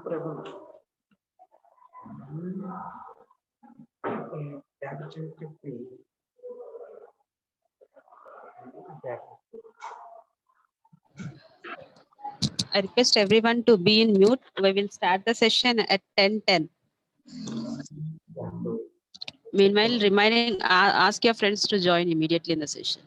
I request everyone to be in mute. We will start the session at 10:10. Meanwhile, reminding, ask your friends to join immediately in the session.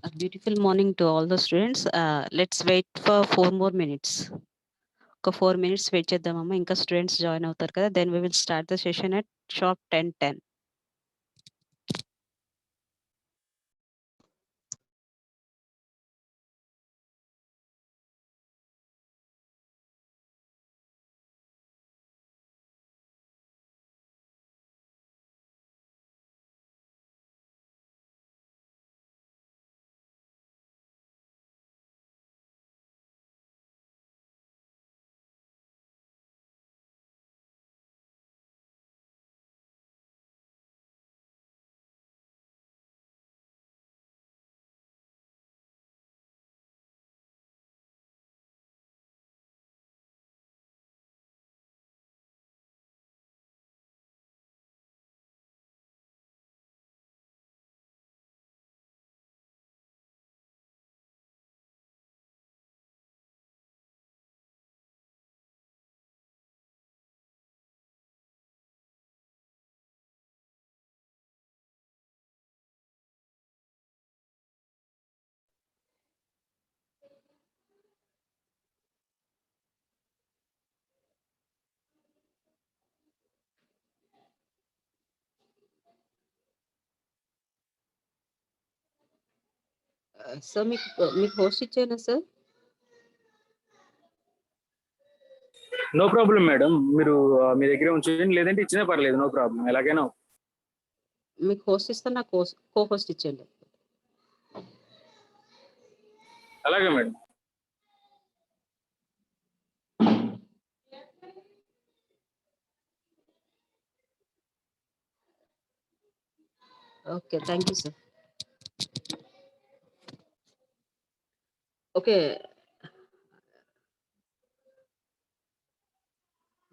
A beautiful morning to all the students. Let's wait for 4 more minutes. ఒక 4 minutes wait చేద్దామమ్మా, ఇంకా students join అవుతారు కదా. Then we will start the session at sharp 10:10. So మీకు host ఇచ్చానా sir? No problem madam, మీరు మీ దగ్గర ఉంచండి, లేదంటే ఇచ్చినా పర్లేదు, నో ప్రాబ్లం. ఎలాగైనా మీకు హోస్ట్ ఇస్తే నాకు కో హోస్ట్ ఇచ్చేయండి. అలాగే madam. Okay, thank you sir. Okay.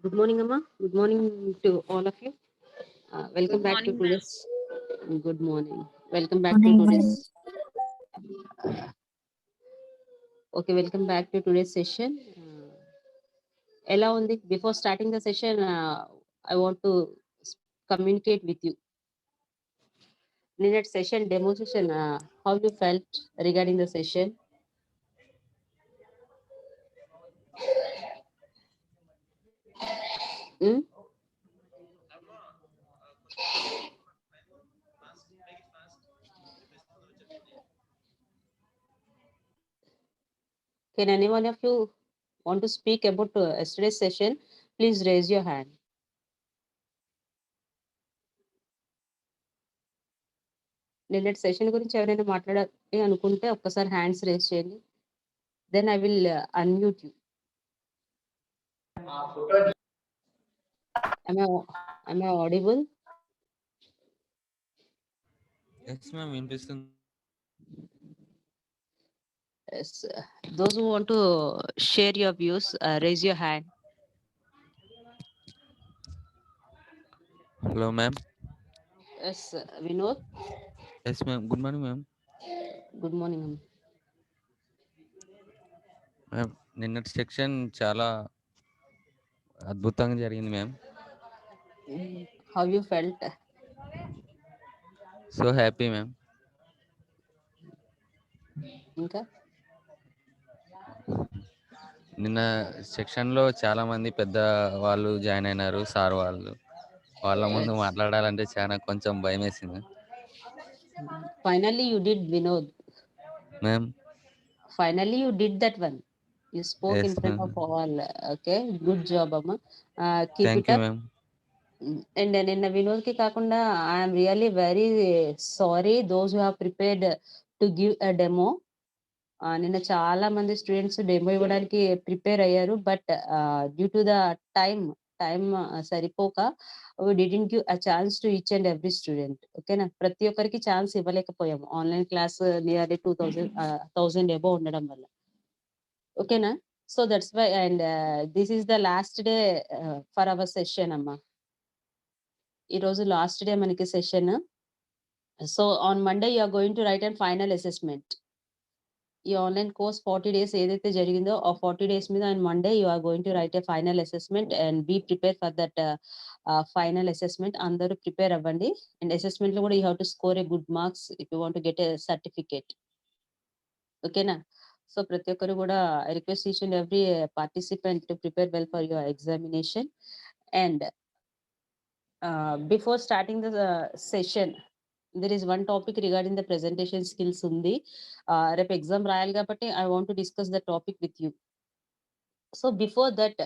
Good morning, Amma. Good morning to all of you. Welcome Good back to morning, ma'am. today's. Good morning. Welcome back to Morning, ma'am. today's. Okay, welcome back to today's session. Ella, on the before starting the session, I want to communicate with you. Needed session demo session. How you felt regarding the session? Hmm? Can any one of you want to speak about yesterday's session? Please raise your hand. నిన్నటి session గురించి ఎవరైనా మాట్లాడాలి అనుకుంటే ఒక్కసారి hands raise చేయండి. Then I will unmute you. Am I audible? Yes, ma'am. వినిపిస్తుంది. Yes. Those who want to share your views, raise your hand. Hello, ma'am. Yes, Vinod. Yes, ma'am. Good morning, ma'am. Good morning. Ma'am నిన్నటి section చాలా అద్భుతంగా జరిగింది ma'am. How you felt? So happy ma'am. ఇంకా నిన్న సెక్షన్లో చాలా మంది పెద్ద వాళ్ళు జాయిన్ అయినారు, సార్ వాళ్ళు. వాళ్ళ ముందు మాట్లాడాలంటే చాలా కొంచెం భయం వేసింది finally you did, Vinod. Ma'am. Finally you did that one. You spoke in yes front ma'am. of all. Okay, good job, Amma. Keep thank it you up. Ma'am. And నిన్న వినోద్ కి కాకుండా I'm really very sorry those who have prepared to give a demo. నిన్న చాలా మంది students demo ఇవ్వడానికి prepare అయ్యారు, but due to the time సరిపోక we didn't give a chance to each and every student. ఓకేనా, ప్రతి ఒక్కరికి ఛాన్స్ ఇవ్వలేకపోయాము. ఆన్లైన్ క్లాస్ నియర్లీ 1000 ఎబో ఉండడం వల్ల. ఓకేనా, so that's why and this is the last day for our session అమ్మా. ఈ రోజు లాస్ట్ డే మనకి session. So on Monday you are going to write and final assessment. ఈ online course 40 days ఏదైతే జరిగిందో ఆ 40 డేస్ మీద and Monday you are going to write a final assessment and be prepare for that final assessment. అందరూ prepare అవ్వండి. And assessment లో కూడా you have to score a good marks if you want get a certificate. ఓకేనా, so ప్రతి ఒక్కరు కూడా I request each and every participant to prepare well for your examination. And before starting the session there is one topic regarding the presentation skills ఉంది. రేపు exam రాయాలి కాబట్టి I want to discuss the topic with you. So before that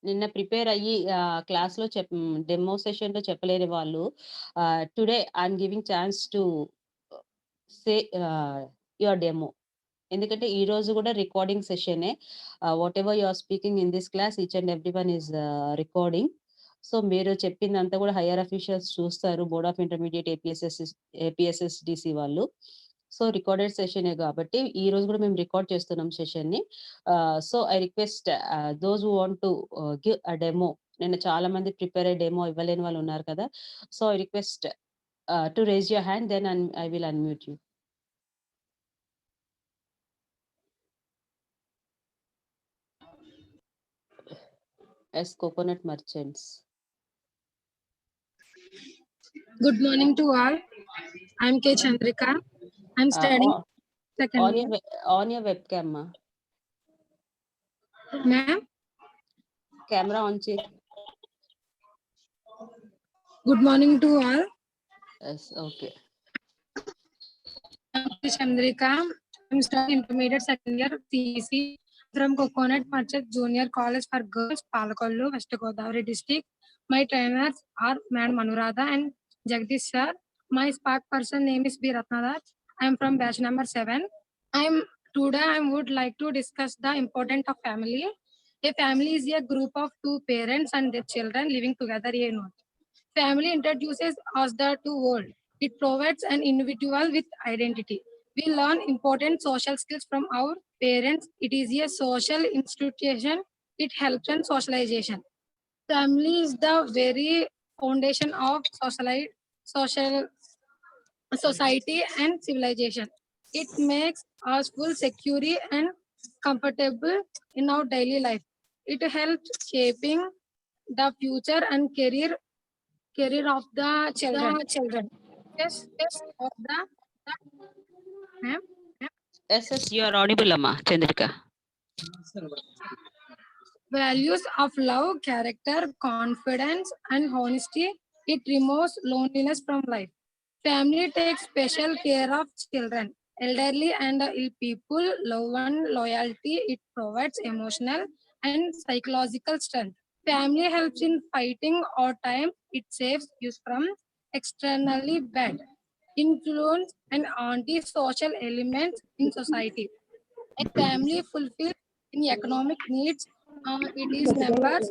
నిన్న prepare అయ్యి class లో demo session లో చెప్పలేని వాళ్ళు today I'm giving chance to say your demo. ఎందుకంటే ఈ రోజు కూడా రికార్డింగ్ సెషనే. Whatever you are speaking in this class each and every one is recording. So మీరు చెప్పిందంతా కూడా హైయర్ అఫీషియల్స్ చూస్తారు, బోర్డ్ ఆఫ్ ఇంటర్మీడియట్ ఏపీఎస్ఎస్డిసి వాళ్ళు. సో రికార్డెడ్ సెషనే కాబట్టి ఈ రోజు కూడా మేము రికార్డ్ చేస్తున్నాం సెషన్ ని. So I request those who want to give a demo. నేను చాలా మంది ప్రిపేర్ అయ్యే డెమో ఇవ్వలేని వాళ్ళు ఉన్నారు కదా. So I request to raise your hand, then I will unmute you. Yes coconut merchants. Good morning to all. I'm K. Chandrika. I'm studying second on year. your webcam ma. Ma'am, Camera on che. good morning to all. Yes, okay. I'm K. Chandrika. I'm studying intermediate second year CEC from Coconut Merchant Junior College for Girls, Palakollu, West Godavari district. My trainers are Madam Anuradha and Jagdish sir. My spark person name is B. Ratnadar. I'm from batch number 7. Today I would like to discuss the importance of family. A family is a group of two parents and their children living together. Family introduces us to world. It provides an individual with identity. We learn important social skills from our parents. It is a social institution. It helps in socialization. Family is the very foundation of social society and civilization. It makes us feel secure and comfortable in our daily life. It helps shaping the future and career of the children. Yes, of the ma'am. Yes, you are audible, Amma, Chandrika. Values of love, character, confidence, and honesty. It removes loneliness from life. Family takes special care of children, elderly, and ill people. Love and loyalty. It provides emotional and psychological strength. Family helps in fighting or time. It saves you from externally bad influence and anti-social elements in society. A family fulfills in economic needs. It is members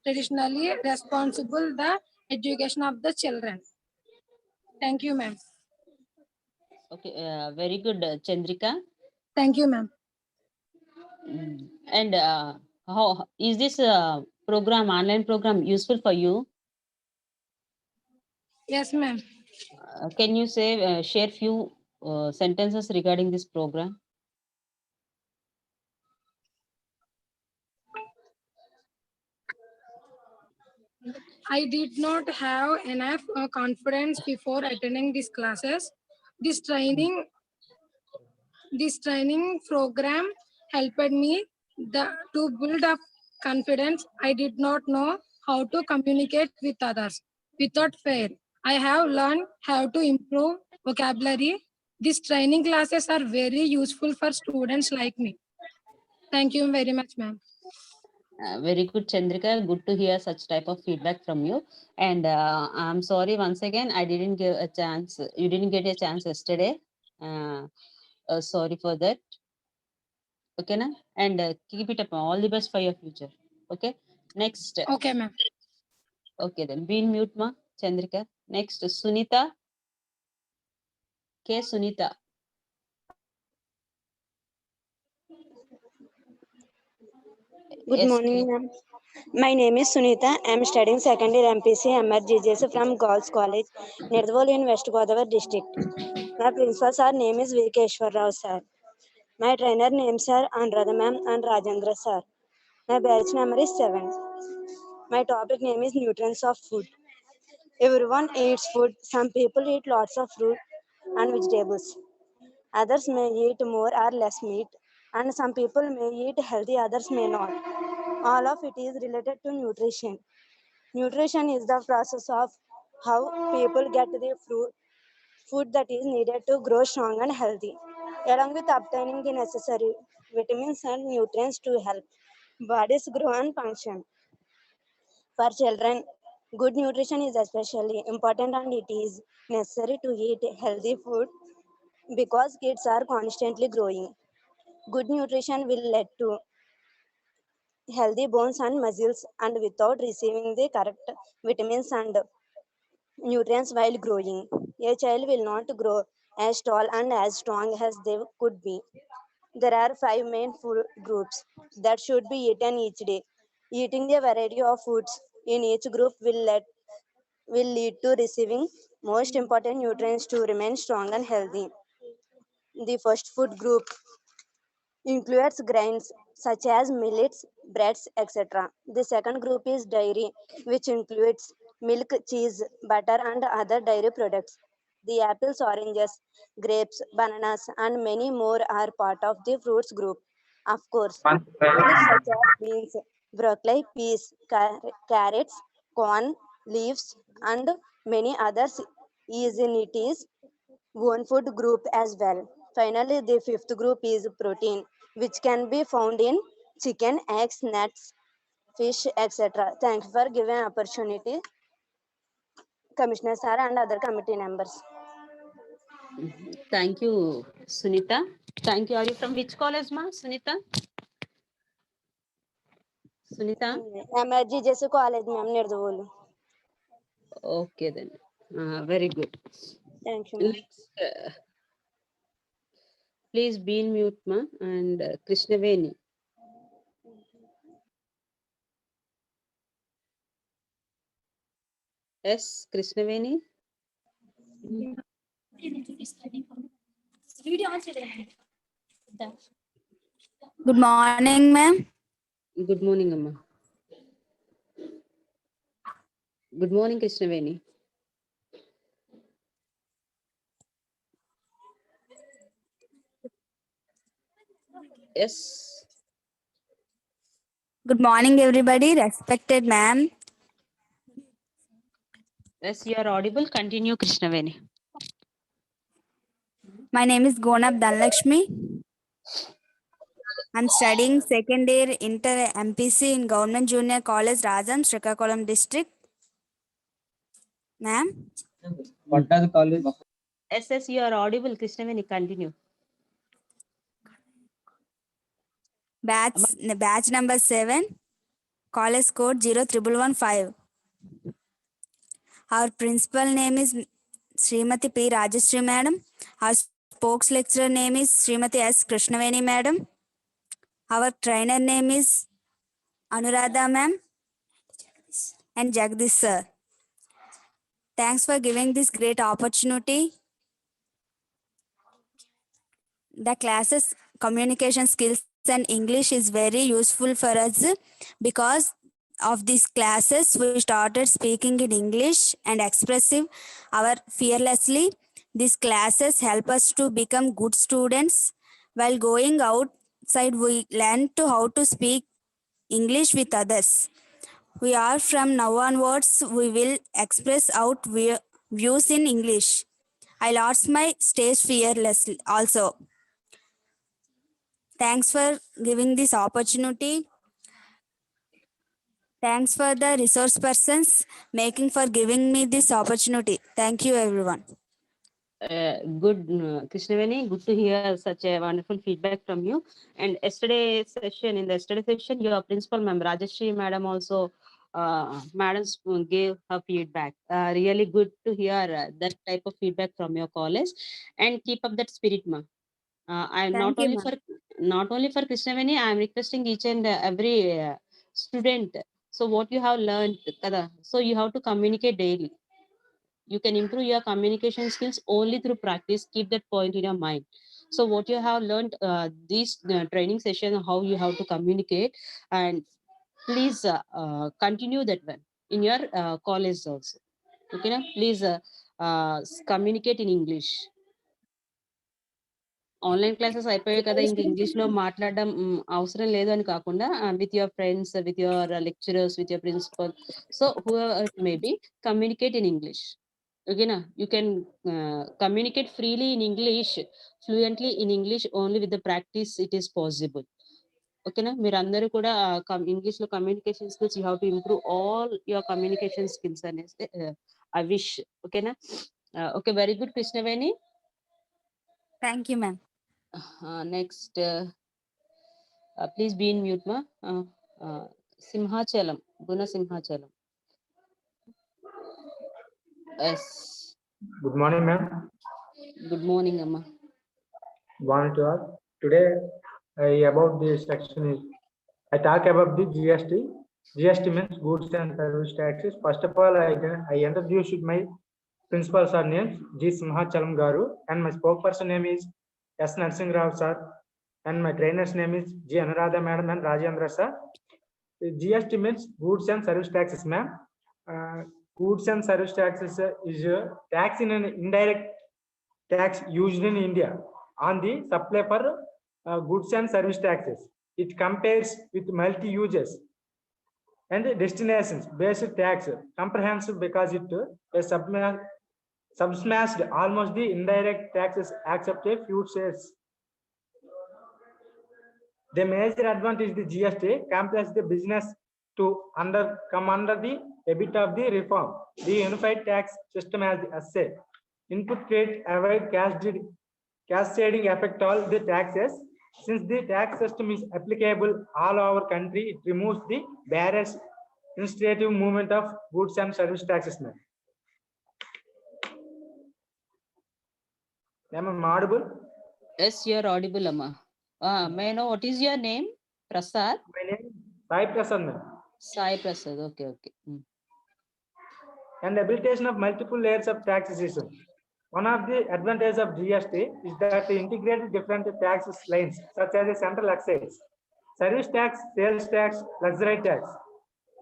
traditionally responsible the education of the children. Thank you, ma'am. Okay, very good, Chandrika. Thank you, ma'am. And how is this program, online program, useful for you? Yes, ma'am. Can you say share few sentences regarding this program? I did not have enough confidence before attending these classes. This training, this training program helped me to build up confidence. I did not know how to communicate with others without fear. I have learned how to improve vocabulary. These training classes are very useful for students like me. Thank you very much, ma'am. Very good, Chandrika. Good to hear such type of feedback from you. And I'm sorry once again, I didn't give a chance. You didn't get a chance yesterday. Sorry for that. Okay, na? And keep it up. All the best for your future. Okay. Next. Okay, ma'am. Okay, then be in mute, ma, Chandrika. Next, Sunita. K. Sunita. Good Yes, morning, ma'am. My name is Sunita. I am studying second year MPC MRGGS from Girls College, Nirdwal in West Godavari district. My principal sir name is Vikeshwar Rao sir. My trainer names are Anuradha ma'am and Rajendra sir. My batch number is 7. My topic name is nutrients of food. Everyone eats food. Some people eat lots of fruit and vegetables. Others may eat more or less meat, and some people may eat healthy, others may not. All of it is related to nutrition. Nutrition is the process of how people get the food that is needed to grow strong and healthy, along with obtaining the necessary vitamins and nutrients to help bodies grow and function. For children, good nutrition is especially important and it is necessary to eat healthy food because kids are constantly growing. Good nutrition will lead to healthy bones and muscles, and without receiving the correct vitamins and nutrients while growing, a child will not grow as tall and as strong as they could be. There are 5 main food groups that should be eaten each day. Eating a variety of foods in each group will lead to receiving most important nutrients to remain strong and healthy. The first food group includes grains such as millets, breads, etc. The second group is dairy, which includes milk, cheese, butter, and other dairy products. The apples, oranges, grapes, bananas, and many more are part of the fruits group. Of course, veggies such as beans, broccoli, peas, carrots, corn, leaves, and many others is in it is one food group as well. Finally, the fifth group is protein, which can be found in chicken, eggs, nuts, fish, etc. Thank you for giving opportunity, Commissioner Sir and other committee members. Thank you, Sunita. Thank you. Are you from which college, ma, Sunita? Sunita? MRGGS College, ma'am, Nirdwolu. Okay, then. Very good. Thank you, ma'am. Next, please be in mute, ma. And Krishnaveni. Yes, Krishnaveni. Good morning, ma'am. Good morning, Amma. Good morning, Krishnaveni. Yes. Good morning, everybody. Respected ma'am. Yes, you are audible. Continue, Krishnaveni. My name is Gonab Dhanlakshmi. I'm studying second year inter MPC in Government Junior College, Rajam, Srikakulam district. Ma'am, What does college? Yes, you are audible. Krishnaveni, continue. batch number 7, college code 01115. Our principal name is Srimati P. Rajashri madam. Our spokes lecturer name is Srimati S. Krishnaveni madam. Our trainer name is Anuradha ma'am and Jagdish sir. Thanks for giving this great opportunity. The classes communication skills and English is very useful for us. Because of these classes, we started speaking in English and expressive our fearlessly. These classes help us to become good students. While going outside, we learn to how to speak English with others. We are from now onwards, we will express out views in English. I lost my stage fearlessly also. Thanks for giving this opportunity. Thanks for the resource persons making for giving me this opportunity. Thank you, everyone. Good, Krishnaveni. Good to hear such a wonderful feedback from you. And in the yesterday session, your principal, ma'am Rajashri, madam, also madam gave her feedback. Really good to hear that type of feedback from your college, and keep up that spirit, ma. I'm Thank you, ma'am. not only for Krishnaveni, I'm requesting each and every student. So what you have learned, kada, so you have to communicate daily. You can improve your communication skills only through practice. Keep that point in your mind. So what you have learned this training session, how you have to communicate, and please continue that one in your college also. Okay, na? Please communicate in English. Online classes అయిపోయాయి కదా, ఇంక English లో మాట్లాడడం అవసరం లేదు అని కాకుండా with your friends, with your lecturers, with your principal, so who maybe communicate in English. ఓకేనా? You can communicate freely in English, fluently in English only with the practice it is possible. ఓకేనా? మీరు అందరూ కూడా English లో communication skills you have to improve all your communication skills అనేసి I wish. ఓకేనా? Okay, very good Krishnaveni. Thank you, ma'am. Next, please be in mute, ma. Simhachalam, Guna Simhachalam. Yes. Good morning, ma'am. Good morning, Amma. Morning to all. Today, about this section is I talk about the GST. GST means goods and service taxes. First of all, I introduced my principal sir names G. Simhachalam Garu, and my spokesperson name is S. Narsingh Rao sir, and my trainer's name is G. Anuradha madam and Rajendra sir. GST means goods and service taxes, ma'am. Goods and service taxes is tax in an indirect tax used in India on the supply for goods and service taxes. It compares with multi-uses and destinations based tax comprehensive because it subsmashed almost the indirect taxes except a few states. The major advantage the GST compels the business to come under the habit of the reform. The unified tax system has the essay. Input rate avoid cascading effect all the taxes. Since the tax system is applicable all over country, it removes the barriers initiative movement of goods and service taxes. Am I audible? Yes, you're audible, Amma. May I know what is your name? Prasad? My name is Sai Prasad, ma'am. Sai Prasad. Okay, okay. And habilitation of multiple layers of taxation. One of the advantages of GST is that it integrates different tax lines, such as the central excise, service tax, sales tax, luxury tax,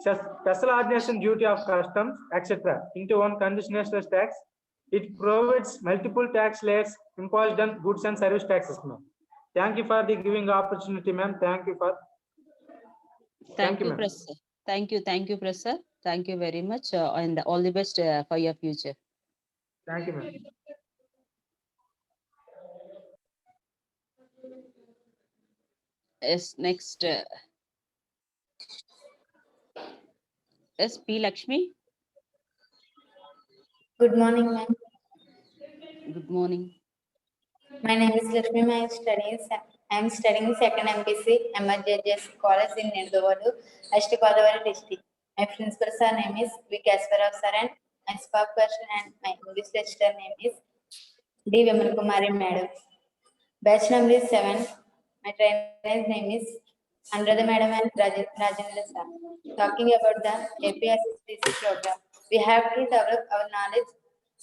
special ordination duty of customs, etc. into one continuous tax. It provides multiple tax layers imposed on goods and service taxes, ma'am. Thank you for the giving opportunity, ma'am. Thank you, Thank you, ma'am. Prasad. Thank you, Prasad. Thank you very much, and all the best for your future. Thank you, ma'am. Yes, next. Yes, P. Lakshmi. Good morning, ma'am. Good morning. My name is Lakshmi. I am studying second MPC MRJS College in Nirdovalu, West Godavari district. My principal sir name is V. Kasparov sir and my spokesperson and my English lecturer name is D. Vimal Kumari madam. Batch number is 7. My trainer's name is Anuradha madam and Rajendra sir. Talking about the APSSTC program, we have to develop our knowledge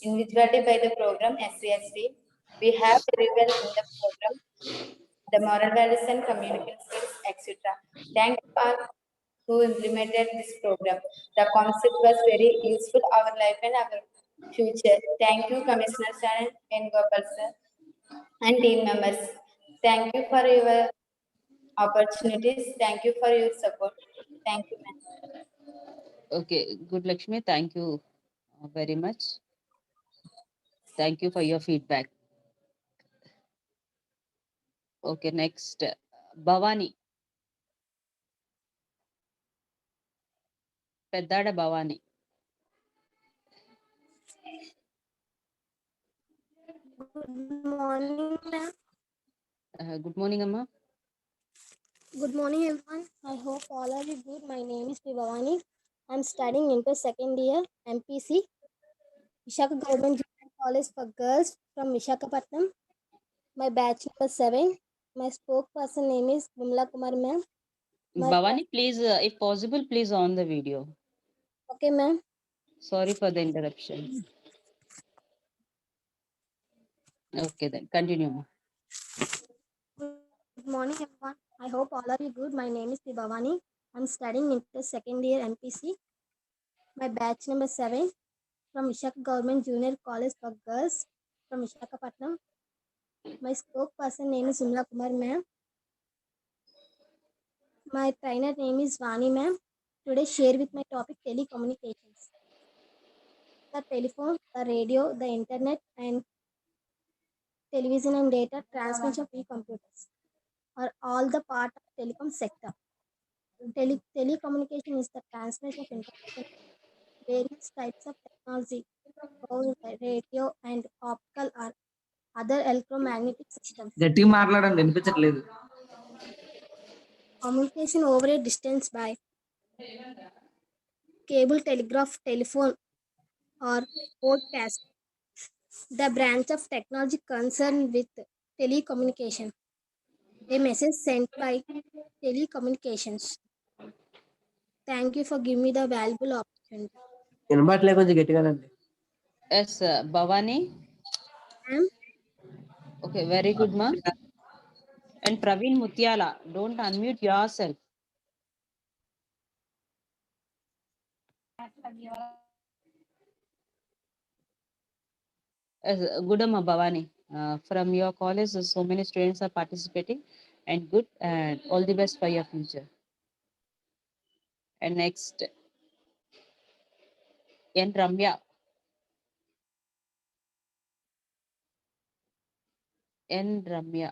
individually by the program SCST. We have very well in the program the moral values and communication skills, etc. Thank you all who implemented this program. The concept was very useful our life and our future. Thank you, Commissioner sir and N. Gopal sir and team members. Thank you for your opportunities. Thank you for your support. Thank you, ma'am. Okay, good, Lakshmi. Thank you very much. Thank you for your feedback. Okay, next, Bhavani. Peddada Bhavani. Good morning, ma'am. Good morning, Amma. Good morning, everyone. I hope all are you good. My name is Bhavani. I'm studying into second year MPC, Vishaka Government Junior College for Girls from Visakhapatnam. My batch number 7. My spokesperson name is Vimla Kumar, ma'am. Bhavani, please, if possible, please on the video. Okay, ma'am. Sorry for the interruption. Okay, then continue, ma'am. Good morning, everyone. I hope all are you good. My name is Bhavani. I'm studying into second year MPC. My batch number 7 from Vishaka Government Junior College for Girls from Visakhapatnam. My spokesperson name is Vimla Kumar, ma'am. My trainer name is Vani, ma'am. Today share with my topic telecommunications. The telephone, the radio, the internet and television and data transmission of e-computers are all the part of telecom sector. Telecommunication is the transmission of information, various types of technology, phone, radio and optical or other electromagnetic systems. గట్టిగా మాట్లాడండి వినిపించట్లేదు. Communication over a distance by cable, telegraph, telephone or broadcast. The branch of technology concerned with telecommunication. A message sent by telecommunications. Thank you for giving me the valuable opportunity. వినబట్లే కొంచెం గట్టిగానండి. Yes, Bhavani. Ma'am. Okay, very good, ma'am. And Praveen Mutiala, don't unmute yourself. Yes, good, Amma Bhavani. From your college, so many students are participating, and good, and all the best for your future. And next, N. Ramya. N. Ramya.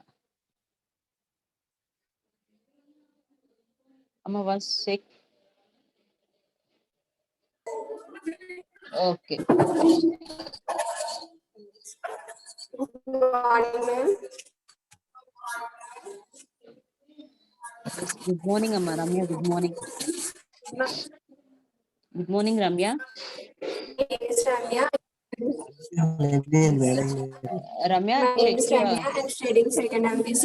Amma, one sec. Okay. Good morning, ma'am. Yes, good morning, Amma. Ramya, good morning. Good morning, Ramya. My name is Ramya. Ramya, My name check is your Ramya. I'm studying second MPC.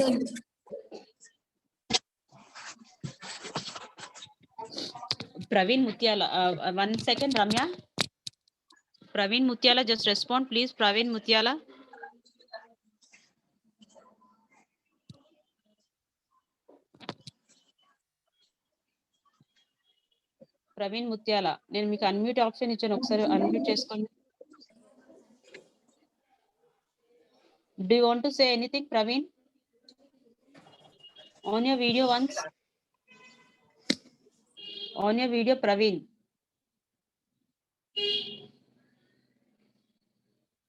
Praveen Mutyala. 1 second, Ramya. Praveen Mutyala, just respond, please. Praveen Mutyala. Praveen ముత్యాల, నేను మీకు unmute option ఇచ్చాను, ఒకసారి unmute చేసుకోండి. Do you want to say anything, Praveen? On your video once. On your video, Praveen.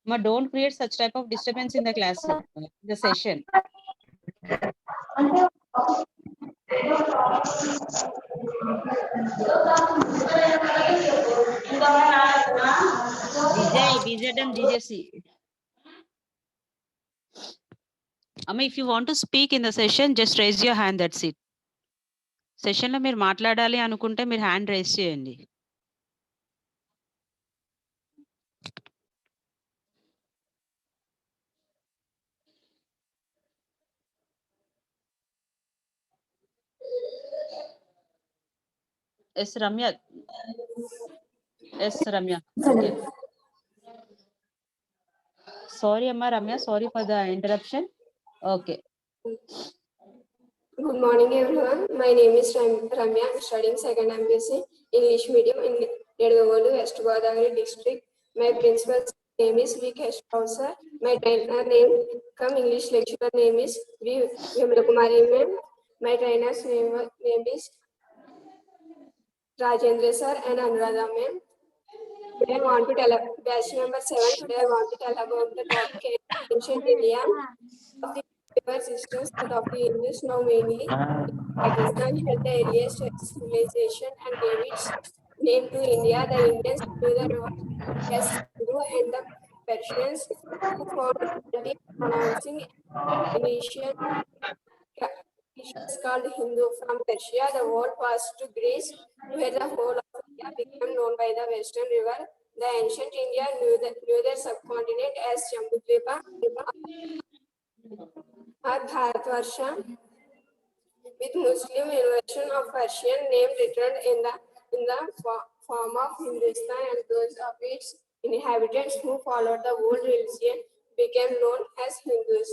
Ma, don't create such type of disturbance in the class, the session. BZ and DJC. Amma, if you want to speak in the session, just raise your hand, that's it. Session లో మీరు మాట్లాడాలి అనుకుంటే మీరు hand raise చేయండి. Yes, Ramya. Yes, Ramya. Okay. Sorry, Amma, Ramya. Sorry for the interruption. Okay. Good morning, everyone. My name is Ramya. I'm studying second MPC English medium in Nedavolu, West Godavari district. My principal's name is V. Keshav sir. My trainer name, English lecturer name is V. Vimalakumari ma'am. My trainer's name is Rajendra sir and Anuradha ma'am. Today I want to tell batch number 7. Today I want to tell about the topic ancient India. Of the river systems that of the Indus now mainly Pakistan had the earliest civilization and gave its name to India. The Indians knew the river as Hindu and the Persians who found difficulty pronouncing initial called Hindu from Persia. The world passed to Greece, where the whole of India became known by the Western River. The ancient India knew the subcontinent as Jambudvipa or Bharatvarsha, with Muslim inversion of Persian name returned in the form of Hindustan, and those of its inhabitants who followed the old religion became known as Hindus.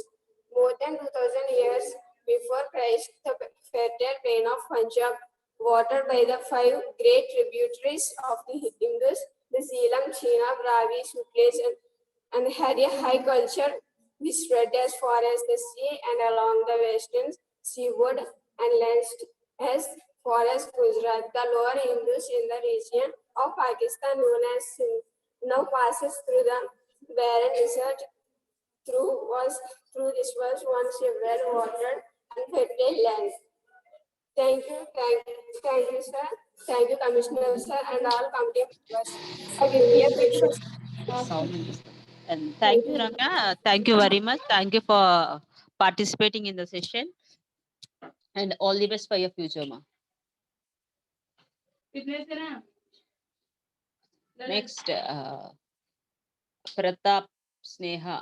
More than 2000 years before Christ, the fertile plain of Punjab, watered by the 5 great tributaries of the Indus, the Zeelam, Chenab, Ravi, Sutlej, and had a high culture which spread as far as the sea and along the western seaboard and lands as far as Gujarat. The lower Indus in the region of Pakistan known as Sindh now passes through the barren desert. Through this was once a well-watered and fertile land. Thank you, sir. Thank you, Commissioner, sir, and all committee members for giving me a precious. And thank you, Ramya. Thank you very much. Thank you for participating in the session. And all the best for your future, ma. Next, Pratap Sneha.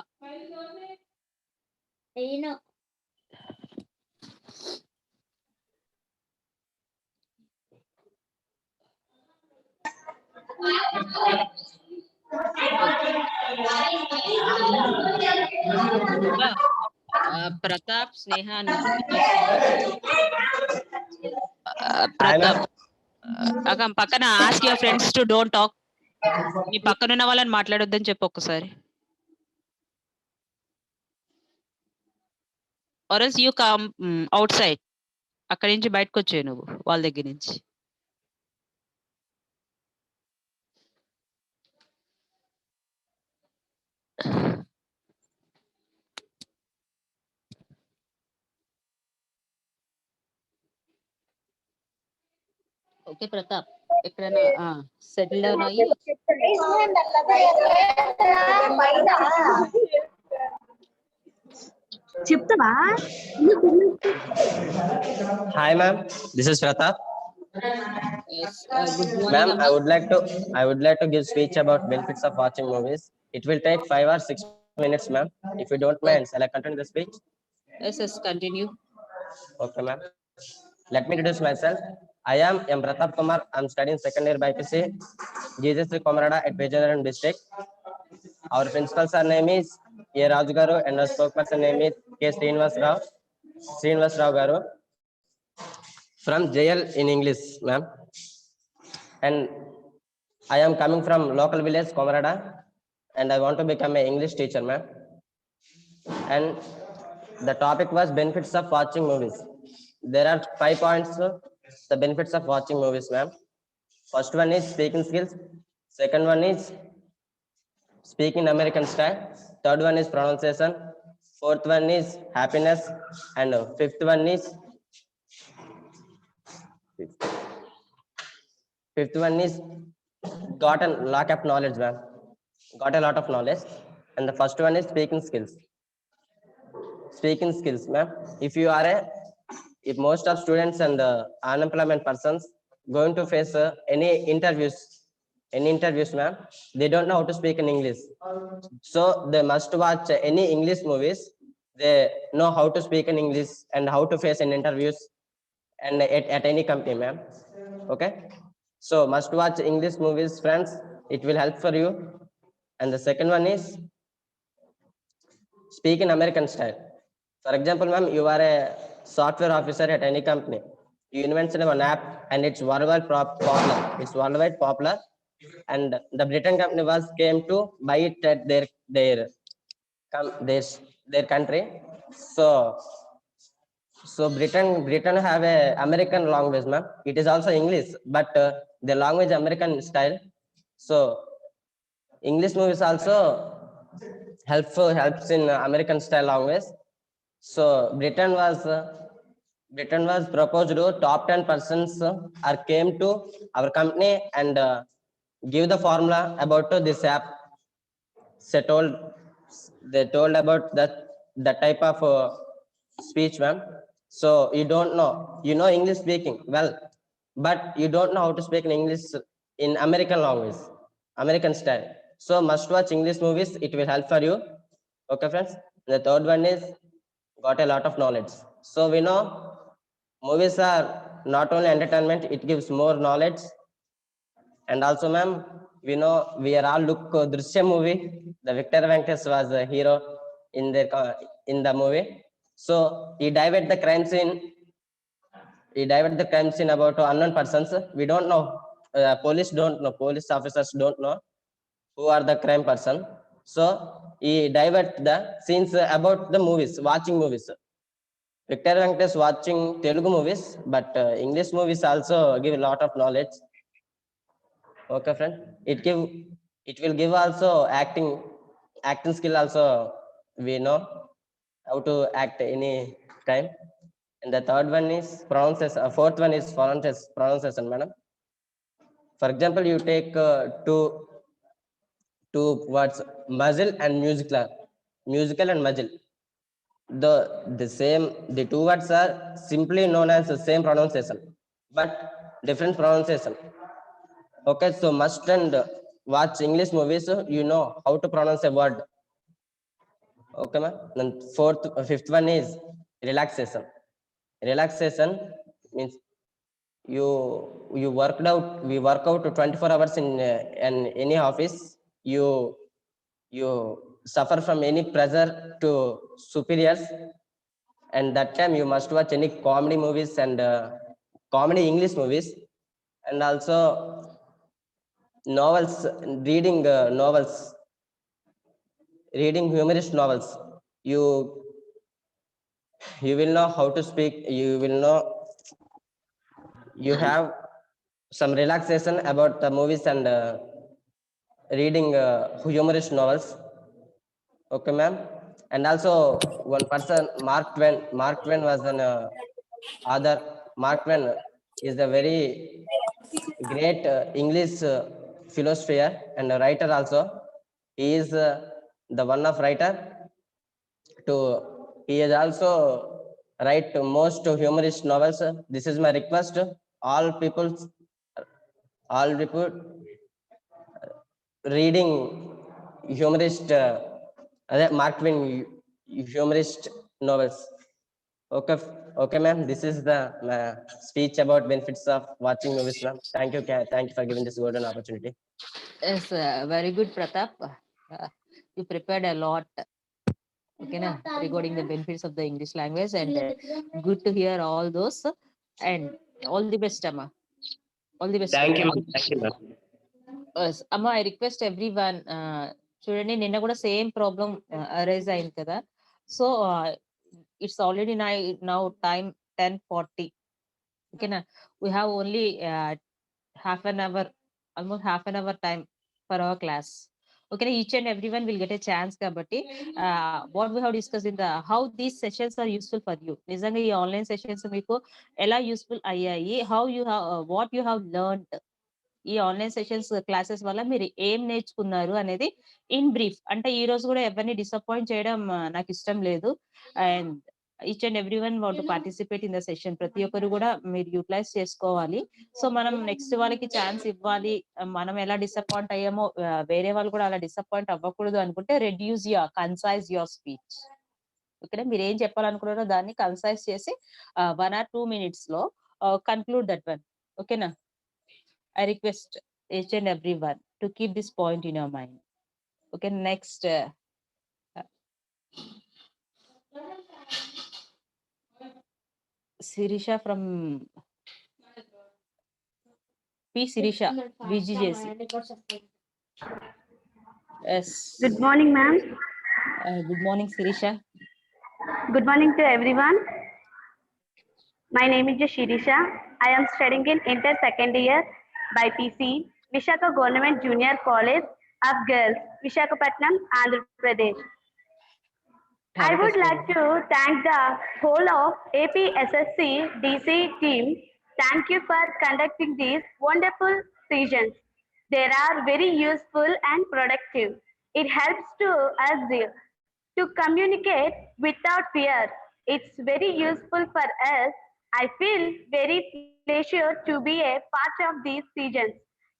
Pratap Sneha నుంచి Pratap. పక్కన ask your friends to don't talk. మీ పక్కన ఉన్న వాళ్ళని మాట్లాడొద్దని చెప్పు ఒక్కసారి. Or else you come outside. అక్కడి నుంచి బయటకు వచ్చే నువ్వు వాళ్ళ దగ్గర నుంచి. ఓకే ప్రతాప్, ఎక్కడైనా సెటిల్ డౌన్ అయ్యి చెప్తావా? Hi ma'am, this is Pratap. Yes, good morning. Ma'am, I would like to give speech about benefits of watching movies. It will take 5 or 6 minutes, ma'am. If you don't mind, shall I continue the speech? Yes, continue. Okay, ma'am. Let me introduce myself. I am M. Pratap Kumar. I'm studying second year BPC, GSC Komarada at Vijayanagaram district. Our principal sir name is A. Raju Garu and our spokesperson name is K. Srinivas Rao Garu from JL in English, ma'am. And I am coming from local village Komarada and I want to become an English teacher, ma'am. And the topic was benefits of watching movies. There are 5 points, the benefits of watching movies, ma'am. First one is speaking skills. Second one is speaking American style. Third one is pronunciation. Fourth one is happiness. And fifth one is got a lot of knowledge, ma'am. Got a lot of knowledge. And the first one is speaking skills. Speaking skills, ma'am. If most of students and unemployment persons going to face any interviews, ma'am, they don't know how to speak in English. So they must watch any English movies. They know how to speak in English and how to face in interviews and at any company, ma'am. Okay. So must watch English movies, friends. It will help for you. And the second one is speak in American style. For example, ma'am, you are a software officer at any company. You invented an app and it's worldwide popular. It's worldwide popular. And the Britain company came to buy it at their country. So Britain have a American language, ma'am. It is also English, but the language American style. So English movies also helps in American style language. So Britain was proposed to top 10 persons are came to our company and give the formula about this app. They told about the type of speech, ma'am. So you don't know, you know English speaking well, but you don't know how to speak in English in American language, American style. So must watch English movies. It will help for you. Okay, friends. The third one is got a lot of knowledge. So we know movies are not only entertainment, it gives more knowledge. And also, ma'am, we know we are all look Drishyam movie. The Victor Venkatesh was a hero in the movie. So he dived the crime scene. About unknown persons. We don't know. Police don't know. Police officers don't know who are the crime person. So he divert the scenes about the movies, watching movies. Victor Venkatesh watching Telugu movies, but English movies also give a lot of knowledge. Okay, friend. It will give also acting skill also. We know how to act any time. And the third one is pronunciation. Fourth one is pronunciation, madam. For example, you take two words, muzzle and musical and muzzle. The two words are simply known as the same pronunciation, but different pronunciation. Okay, so must and watch English movies, you know how to pronounce a word. Okay, ma'am. Then fifth one is relaxation. Relaxation means we work out 24 hours in any office. You suffer from any pressure to superiors, and that time you must watch any comedy movies and comedy English movies, and also novels, reading humorous novels. You will know how to speak. You will know you have some relaxation about the movies and reading humorous novels. Okay, ma'am. And also one person, Mark Twain. Mark Twain was an author. Mark Twain is a very great English philosopher and a writer also. He is the one of writer. He has also write most humorous novels. This is my request. All people reading humorist, Mark Twain humorist novels. Okay, okay, ma'am. This is the speech about benefits of watching movies, ma'am. Thank you for giving this golden opportunity. Yes, very good, Pratap. You prepared a lot. Okay, na, regarding the benefits of the English language, and good to hear all those. And all the best, Amma. All the best. Thank you, ma'am. Thank you, ma'am. Yes, Amma, I request everyone. చూడండి నిన్న కూడా same problem arise అయింది కదా, so it's already now time 10:40. ఓకేనా, we have only half an hour, almost half an hour time for our class. Okay, each and everyone will get a chance kabatti what we have discussed in the how these sessions are useful for you. Nijanga ee online sessions meeku ela useful ayyayi, how you have what you have learned ఈ online sessions classes వల్ల మీరు ఏం నేర్చుకున్నారు అనేది in brief. అంటే ఈ రోజు కూడా ఎవరిని డిసప్పాయింట్ చేయడం నాకు ఇష్టం లేదు. And each and every one want to participate in the session. ప్రతి ఒక్కరు కూడా మీరు యూటిలైజ్ చేసుకోవాలి. సో మనం నెక్స్ట్ వాళ్ళకి ఛాన్స్ ఇవ్వాలి. మనం ఎలా డిసప్పాయింట్ అయ్యామో వేరే వాళ్ళు కూడా అలా డిసప్పాయింట్ అవ్వకూడదు అనుకుంటే reduce your concise your speech. ఓకేనా, మీరు ఏం చెప్పాలనుకున్నారో దాన్ని కన్సైజ్ చేసి 1 or 2 minutes లో కన్క్లూడ్ దట్ వన్. ఓకేనా, I request each and everyone to keep this point in your mind. Okay, next. Sirisha from P. Sirisha, VGJC. Yes. Good morning, ma'am. Good morning, Sirisha. Good morning to everyone. My name is Shirisha. I am studying in inter second year by PC, Vishaka Government Junior College of Girls, Visakhapatnam, Andhra Pradesh. I would like to thank the whole of APSSC DC team. Thank you for conducting these wonderful sessions. They are very useful and productive. It helps to us to communicate without fear. It's very useful for us. I feel very pleasure to be a part of these sessions.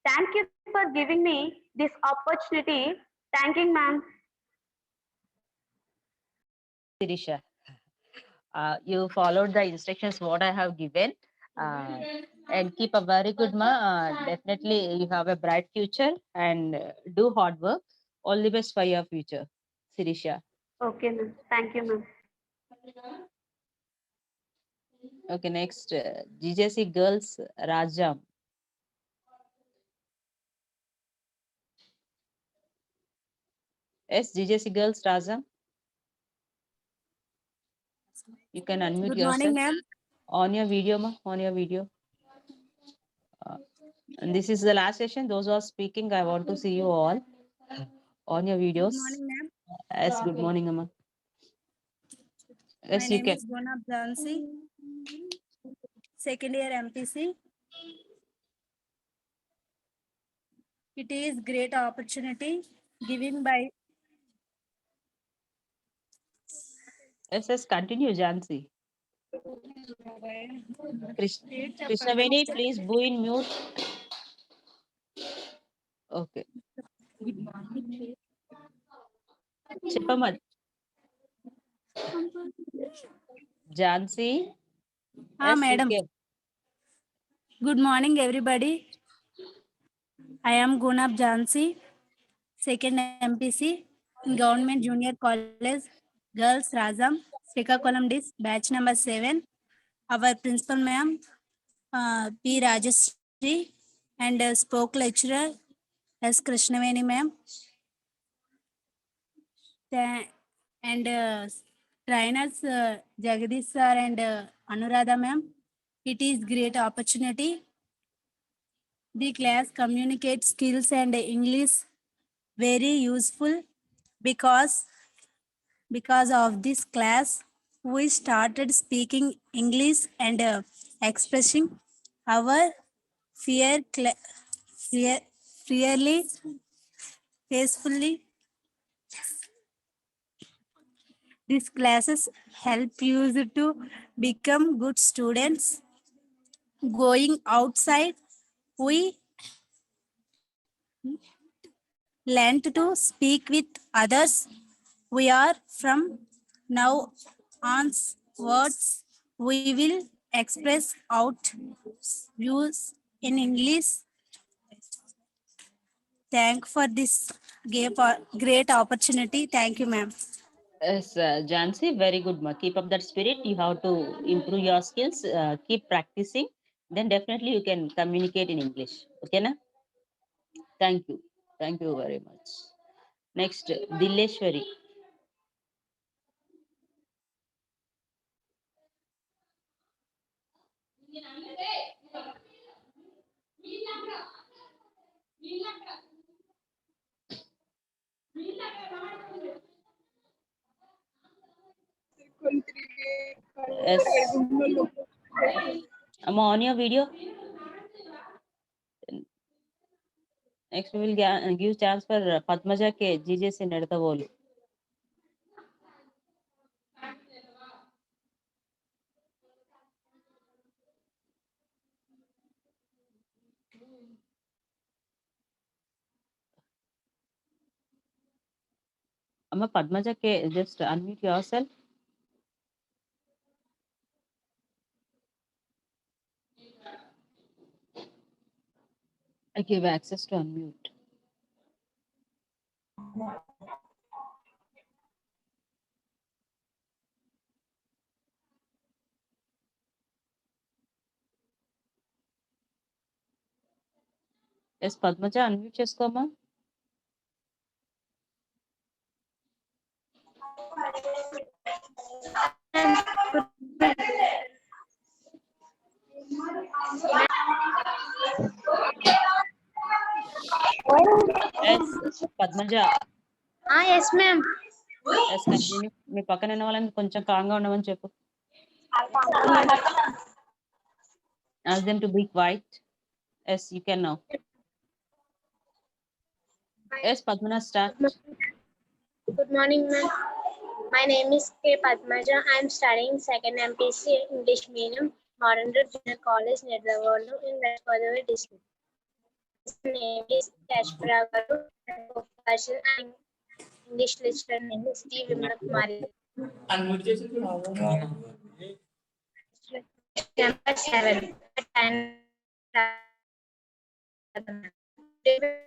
Thank you for giving me this opportunity. Thank you, ma'am. Sirisha, you followed the instructions what I have given, and keep a very good definitely you have a bright future, and do hard work. All the best for your future, Sirisha. Okay, ma'am. Thank you, ma'am. Okay, next, GJC Girls, Rajam. Yes, GJC Girls, Rajam. You can unmute Good yourself. morning, ma'am. On your video, ma. On your video. And this is the last session. Those who are speaking, I want to see you all on your videos. Good morning, ma'am. Yes, good morning, Amma. Yes, My you name can. is Gonab Jansi, second year MPC. It is great opportunity given by Yes, continue, Jansi. Krishnaveni, please go in mute. Okay. Chepama. Jansi. Yes, madam. you can. Good morning, everybody. I am Gunab Jansi, second MPC, Government Junior College, Girls, Rajam, Srikakulam Dis, batch number 7. Our principal ma'am, P. Rajashree, and spoke lecturer S. Krishnaveni ma'am, and trainers Jagadish sir and Anuradha ma'am. It is great opportunity. The class communicates skills and English very useful because of this class we started speaking English and expressing our clearly, tastefully. These classes help you to become good students. Going outside, we learned to speak with others. We are from now onwards, we will express out views in English. Thank for this great opportunity. Thank you, ma'am. Yes, Jansi, very good, ma. Keep up that spirit. You have to improve your skills. Keep practicing. Then definitely you can communicate in English. Okay, na? Thank you. Thank you very much. Next, Dilleshwari. Yes. I'm on your video. Next, we will give chance for Padmaja K. GJC Nedavolu. Amma Padmaja K. Just unmute yourself. I give access to unmute. Yes, Padmaja, unmute చేసుకోమా. Yes, Padmaja. Yes, ma'am. Yes, continue. మీ పక్కన ఉన్న వాళ్ళని కొంచెం కాంగా ఉండమని చెప్పు. Ask them to be quiet. Yes, you can now. Yes, Padmana, start. Good morning, ma'am. My name is K. Padmaja. I am studying second MPC English medium, Modern Junior College, Nedavolu in West Godavari district. My name is Kashpura Garu. And English lecturer name is D. Vimla Kumari. Number 7.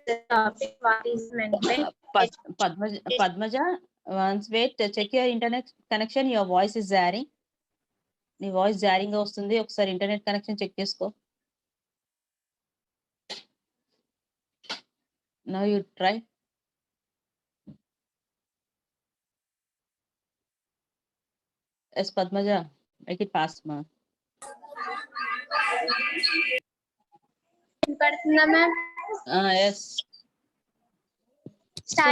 The topic, what is meant by Padmaja, once wait, check your internet connection. Your voice is zaring. నీ voice jarring వస్తుంది. ఒకసారి internet connection check చేసుకో. Now you try. Yes, Padmaja, make it fast, ma. Yes. So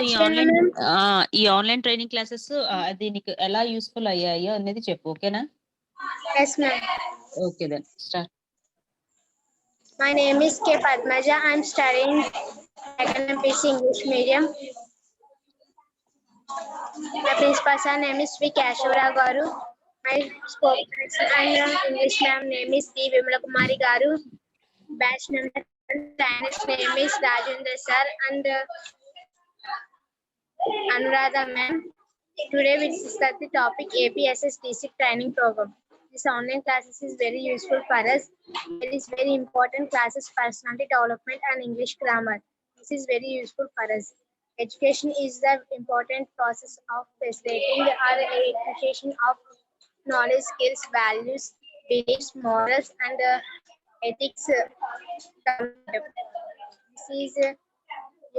ఈ online training classes అది నీకు ఎలా useful అయ్యాయో అనేది చెప్పు, ఓకేనా? Yes, ma'am. Okay, then start. My name is K. Padmaja. I am studying second MPC English medium. My principal sir name is V. Kashura Garu. My English ma'am name is D. Vimla Kumari Garu. Batch number Spanish name is Rajendra sir and Anuradha ma'am. Today we discuss the topic APSS District Training Program. This online classes is very useful for us. It is very important classes, personality development and English grammar. This is very useful for us. Education is the important process of facilitating our education of knowledge, skills, values, beliefs, morals, and ethics. This is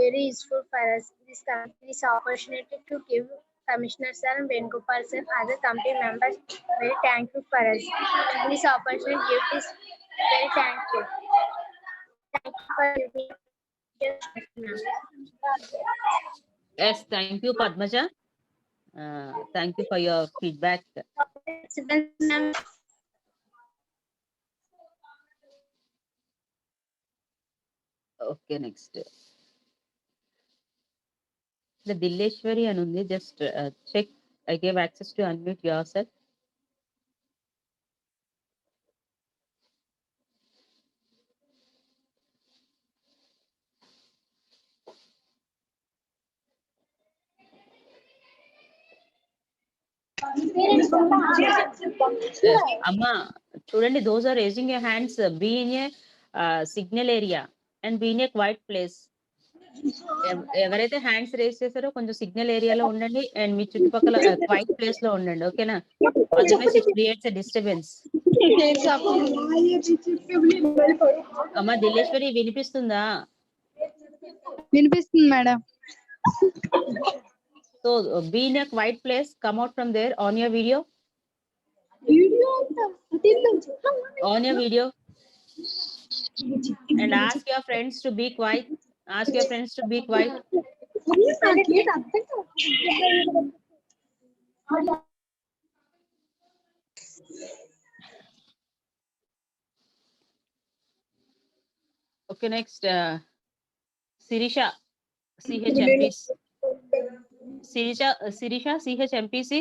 very useful for us. This opportunity to give Commissioner Sir and Venugopal Sir, other committee members, very thankful for us. This opportunity give this very thankful. Thank you for giving. Yes, thank you, Padmaja. Thank you for your feedback. Okay, next. The Dilleshwari అని ఉంది. Just check. I gave access to unmute yourself. Amma, చూడండి, those are raising your hands. Be in a signal area and be in a quiet place. ఎవరైతే hands raise చేస్తారో కొంచెం signal ఏరియాలో ఉండండి and మీ చుట్టుపక్కల quiet place లో ఉండండి, ఓకేనా? Otherwise it creates a disturbance. అమ్మా దిలేశ్వరి, వినిపిస్తుందా? వినిపిస్తుంది madam. So be in a quiet place, come out from there on your video. On your video. And ask your friends to be quiet. Ask your friends to be quiet. Okay, next, Sirisha, CHMPC. Sirisha, CHMPC.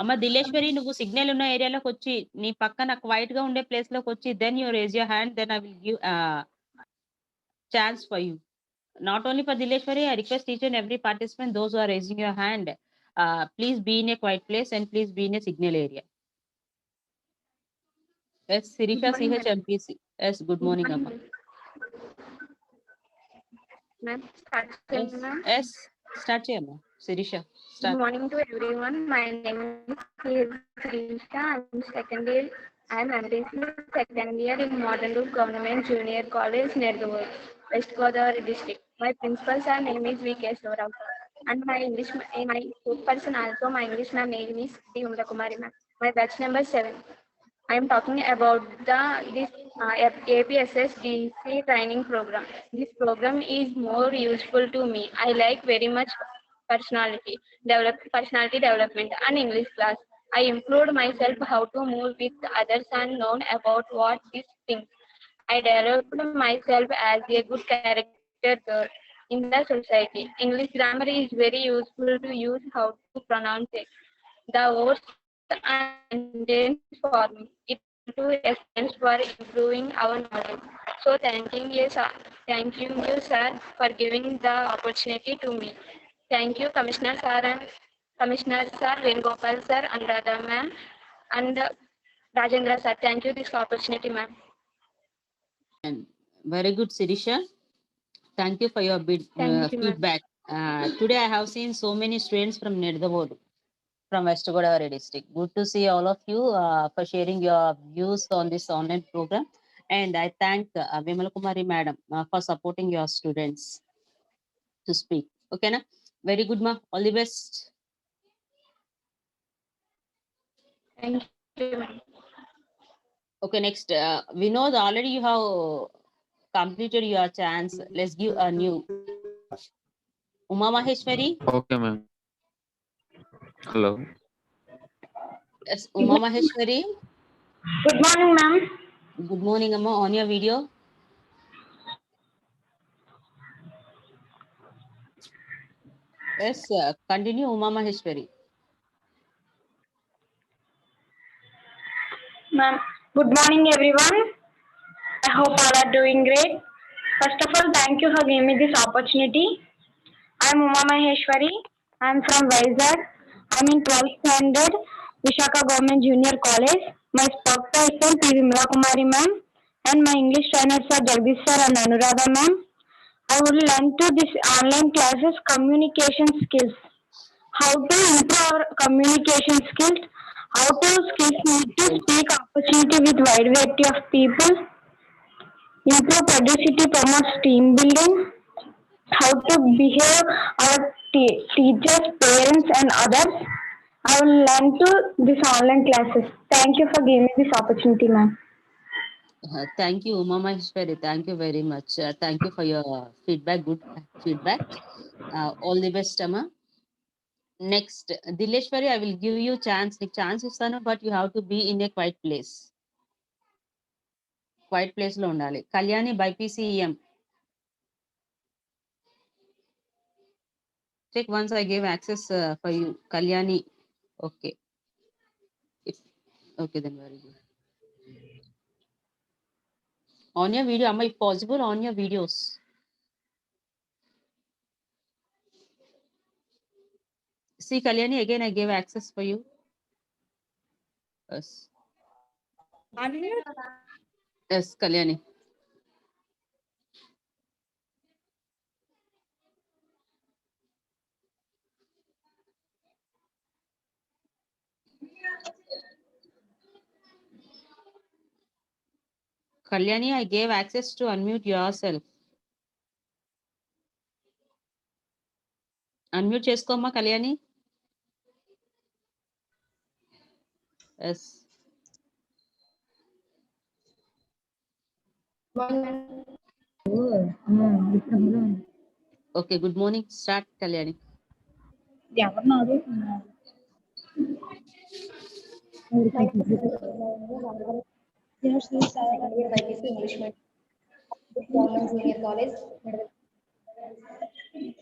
అమ్మ దిలేశ్వరి, నువ్వు signal ఉన్న ఏరియాలోకి వచ్చి నీ పక్కన quiet గా ఉండే place లోకి వచ్చి then you raise your hand, then I will give chance for you. Not only for Dileshwari, I request each and every participant, those who are raising your hand, please be in a quiet place and please be in a signal area. Yes, Sirisha, CHMPC. Yes, good morning, Amma. Ma'am, start Yes, ma'am. yes, start Amma. Sirisha, Good start. morning to everyone. My name is Sirisha. I'm second year. I'm MPC second year in Modern Loop Government Junior College, Nerduvod, West Godavari district. My principal sir name is V. Keshavarao and my English, my person also, my English ma'am name is D. Umla Kumari ma'am. My batch number 7. I am talking about this APSS DC training program. This program is more useful to me. I like very much personality development and English class. I improved myself how to move with others and known about what these things. I developed myself as a good character girl in the society. English grammar is very useful to use how to pronounce it. The words and sentence form. It to essence for improving our knowledge. So thanking you, sir, for giving the opportunity to me. Thank you, Commissioner Sir, Venugopal sir, Anuradha ma'am, and Rajendra sir. Thank you this opportunity, ma'am. And very good, Sirisha. Thank you for your Thank you, ma'am. feedback. Today I have seen so many students from Nerduvod, from West Godavari district. Good to see all of you for sharing your views on this online program. And I thank Vimal Kumari madam for supporting your students to speak. Okay, na? Very good, ma. All the best. Thank you, ma'am. Okay, next, Vinod, already you have completed your chance. Let's give a new. Uma Maheshwari. Okay, ma'am. Hello. Yes, Uma Maheshwari. Good morning, ma'am. Good morning, Amma. On your video. Yes, continue, Uma Maheshwari. Ma'am, good morning, everyone. I hope all are doing great. First of all, thank you for giving me this opportunity. I'm Uma Maheshwari. I'm from Vizag. I'm in 12th standard, Vishaka Government Junior College. My spokesperson is Vimla Kumari ma'am, and my English trainers are Jagdish sir and Anuradha ma'am. I would learn to this online classes communication skills. How to improve our communication skills, how to skills need to speak opportunity with wide variety of people, improve productivity, promotes team building, how to behave our teachers, parents and others. I will learn to this online classes. Thank you for giving me this opportunity, ma'am. Thank you, Uma Maheshwari. Thank you very much. Thank you for your feedback. Good feedback. All the best, Amma. Next, Dileshwari, I will give you chance. Istanu, but you have to be in a quiet place. Quiet place lo undali. Kalyani by PCEM. Check once I gave access for you. Kalyani. Okay. Okay, then very good. On your video, Amma, if possible, on your videos. See, Kalyani, again, I gave access for you. Yes. Yes, Kalyani. Kalyani, I gave access to unmute yourself. Unmute చేసుకోమ్మా Kalyani. Yes. Okay, good morning. Start Kalyani. English medium, government junior college.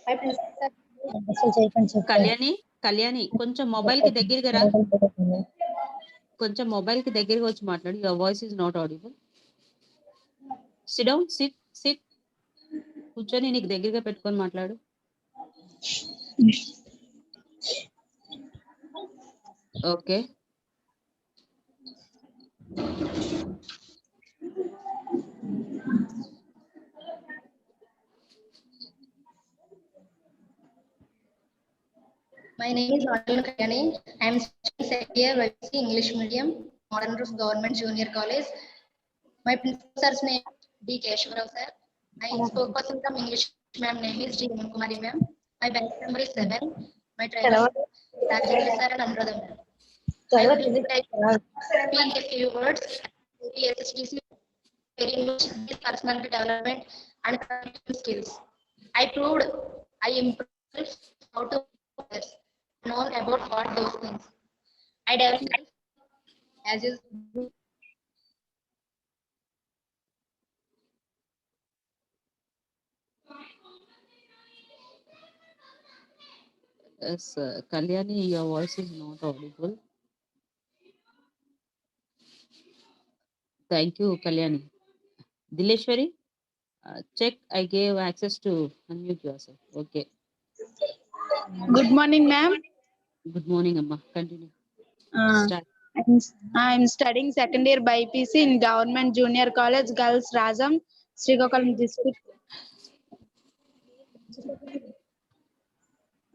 My principal Kalyani కొంచెం mobile కి దగ్గరగా రా. కొంచెం mobile కి దగ్గరగా వచ్చి మాట్లాడు. Your voice is not audible. SIT down, SIT. కూర్చొని నీకు దగ్గరగా పెట్టుకొని మాట్లాడు. Okay. My name is Arjun Kalyani. I am studying second year YPC English medium, Modern Roof Government Junior College. My principal sir's name is D. Keshwarao sir. My spokesperson from English ma'am name is G. Kumari ma'am. My batch number is 7. My trainer Rajendra sir and Anuradha ma'am. I would like to speak a few words. PSHDC very much this personality development and communication skills. I improved how to known about what those things. I developed as you Yes, Kalyani, your voice is not audible. Thank you, Kalyani. Dileshwari, check. I gave access to unmute yourself. Okay. Good morning, ma'am. Good morning, Amma. Continue. Start. I'm studying second year BPC in Government Junior College, Girls Rajam, Srikakulam district.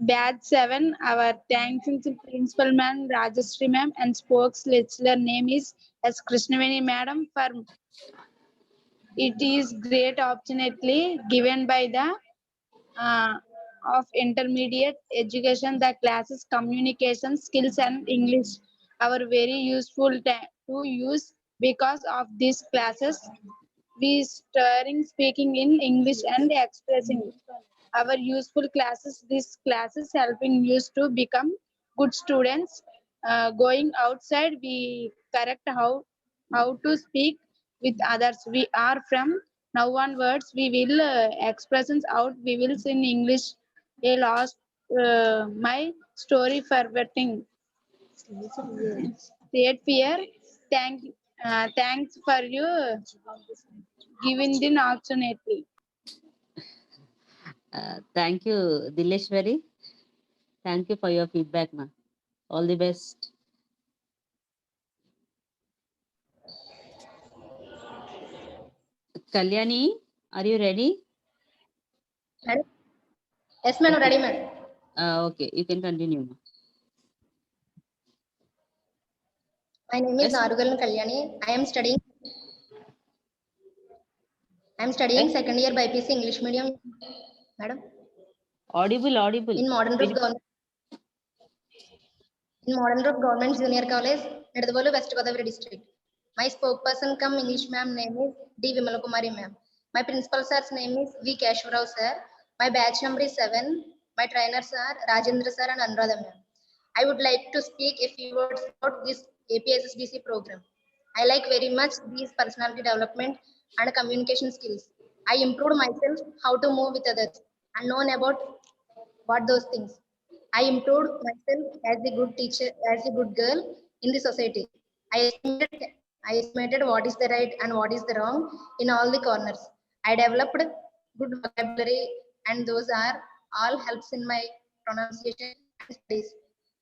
Batch 7. Our thanks to Principal Ma'am Rajashri Ma'am and spokes lecturer name is S. Krishnaveni Madam for it is great opportunity given by the of intermediate education, the classes communication skills and English are very useful to use. Because of these classes we starting speaking in English and expressing our useful classes. These classes helping us to become good students. Going outside we correct how to speak with others. We are from now onwards we will expressions out we will in English. A lost my story forgetting state fear. Thanks for you giving the opportunity. Thank you, Dileshwari. Thank you for your feedback, ma. All the best. Kalyani, are you ready? Yes, ma'am. Ready, ma'am. Okay, you can continue, ma. My name is Narugalan Kalyani. I am studying second year BPC English medium, madam. Audible. In Modern Roof Government Junior College, Nedavolu, West Godavari district. My spokesperson come English ma'am name is D. Vimalakumari ma'am. My principal sir's name is V. Keshwarao sir. My batch number is 7. My trainers are Rajendra sir and Anuradha ma'am. I would like to speak a few words about this APSSDC program. I like very much these personality development and communication skills. I improved myself how to move with others and known about what those things. I improved myself as a good teacher, as a good girl in the society. I estimated what is the right and what is the wrong in all the corners. I developed good vocabulary and those are all helps in my pronunciation and studies.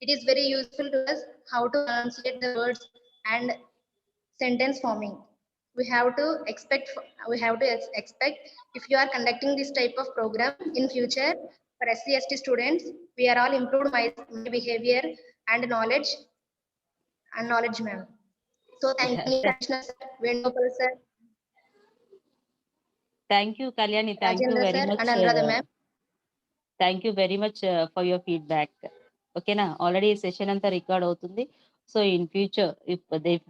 It is very useful to us how to pronunciate the words and sentence forming. We have to expect if you are conducting this type of program in future for SC/ST students, we are all improved my behavior and knowledge ma'am. So thank you, Krishna sir, Venugopal sir, Thank you, Kalyani. Thank you Rajendra very sir, much. and Anuradha ma'am. Thank you very much for your feedback. Okay na, already session anta record అవుతుంది. So in future, if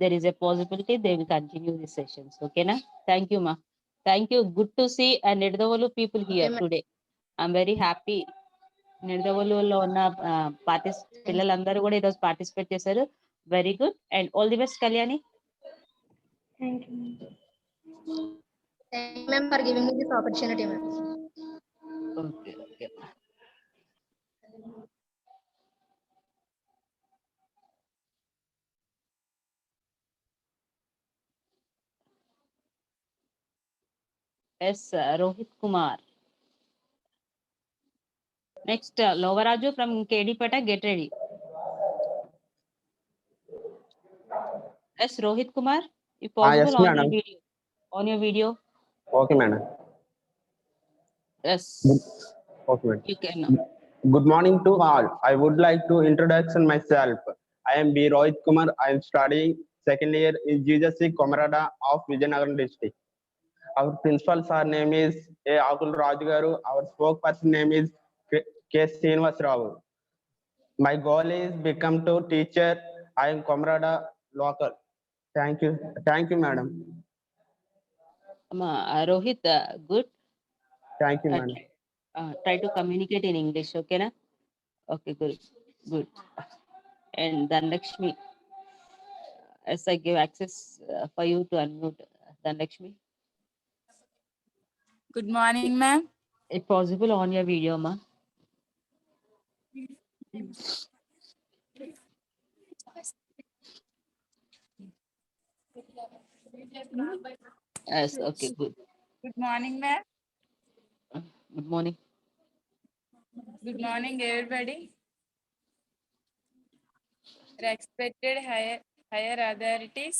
there is a possibility, they will continue the sessions. Okay na? Thank you, ma. Thank you. Good to see and Nidavalu people here ma'am. today. I'm very happy. నిడదవోలులో ఉన్న పిల్లలందరూ కూడా ఈరోజు participate చేశారు. Very good and all the best Kalyani. Thank you. Thank you ma'am for giving me this opportunity ma'am. Okay okay. S Rohit Kumar. Next Lovaraju from Kedipeta, get ready. S Rohit Kumar, if possible yes, on your madam. video. On your video. Okay, madam. Yes. Okay, madam. You can. Good morning to all. I would like to introduction myself. I am B. Rohit Kumar. I am studying second year in GSC Komarada of Vizianagaram district. Our principal sir name is A. Akul Rajgaru. Our spokesperson name is K. Srinivas Rao. My goal is become to teacher. I am Komarada local. Thank you. Thank you, madam. Rohit, good. Thank you, madam. Try to communicate in English, okay na? Okay, good. Good. And Dhanlakshmi, as I give access for you to unmute. Dhanlakshmi. Good morning, ma'am. If possible on your video, ma. Yes, okay, good. Good morning, ma'am. Good morning. Good morning, everybody. Respected higher authorities,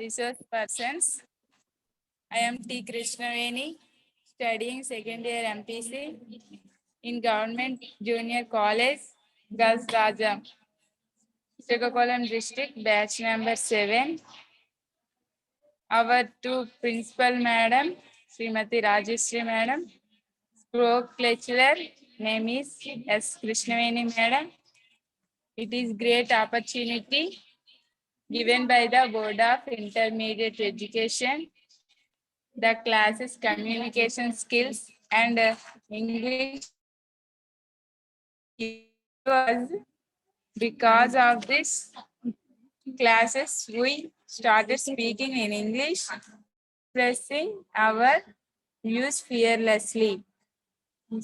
resource persons. I am T. Krishnaveni, studying second year MPC in Government Junior College, Girls Rajam, Srikakulam district, batch number 7. Our two principal madam, Srimati Rajeshri madam, spoke lecturer, name is S. Krishnaveni madam. It is great opportunity given by the Board of Intermediate Education. The classes communication skills and English was because of this classes we started speaking in English, expressing our views fearlessly.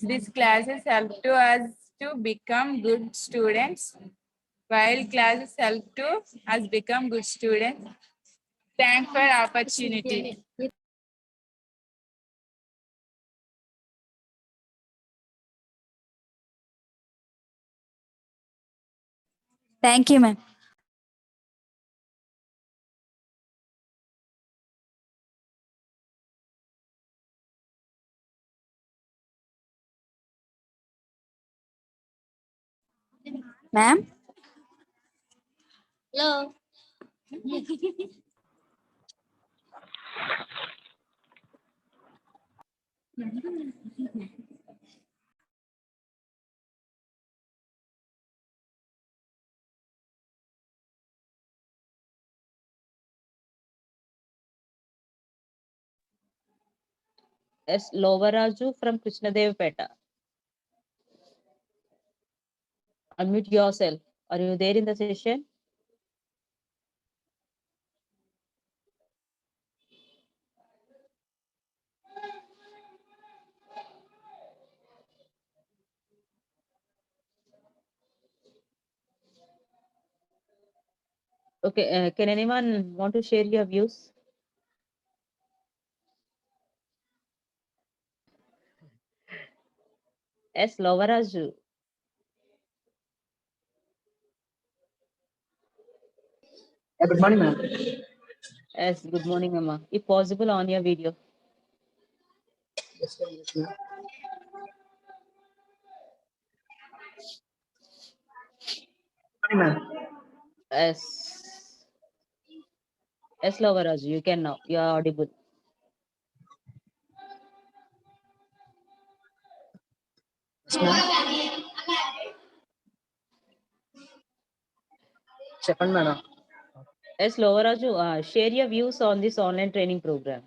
These classes help to us to become good students. While classes help to us become good students, thanks for opportunity. Thank you, ma'am. Ma'am? Hello. Yes, Lovaraju from Krishnadevpeta. Unmute yourself. Are you there in the session? Okay, can anyone want to share your views? Yes, Lovaraju. Good morning, ma'am. Yes, good morning, Amma. If possible, on your video. Yes, ma'am. Yes, ma'am. Good morning, ma'am. Yes. Yes, Lovaraju, you can now. You are audible. Yes, ma'am. చెప్పండి madam. Yes, Lovaraju, share your views on this online training program.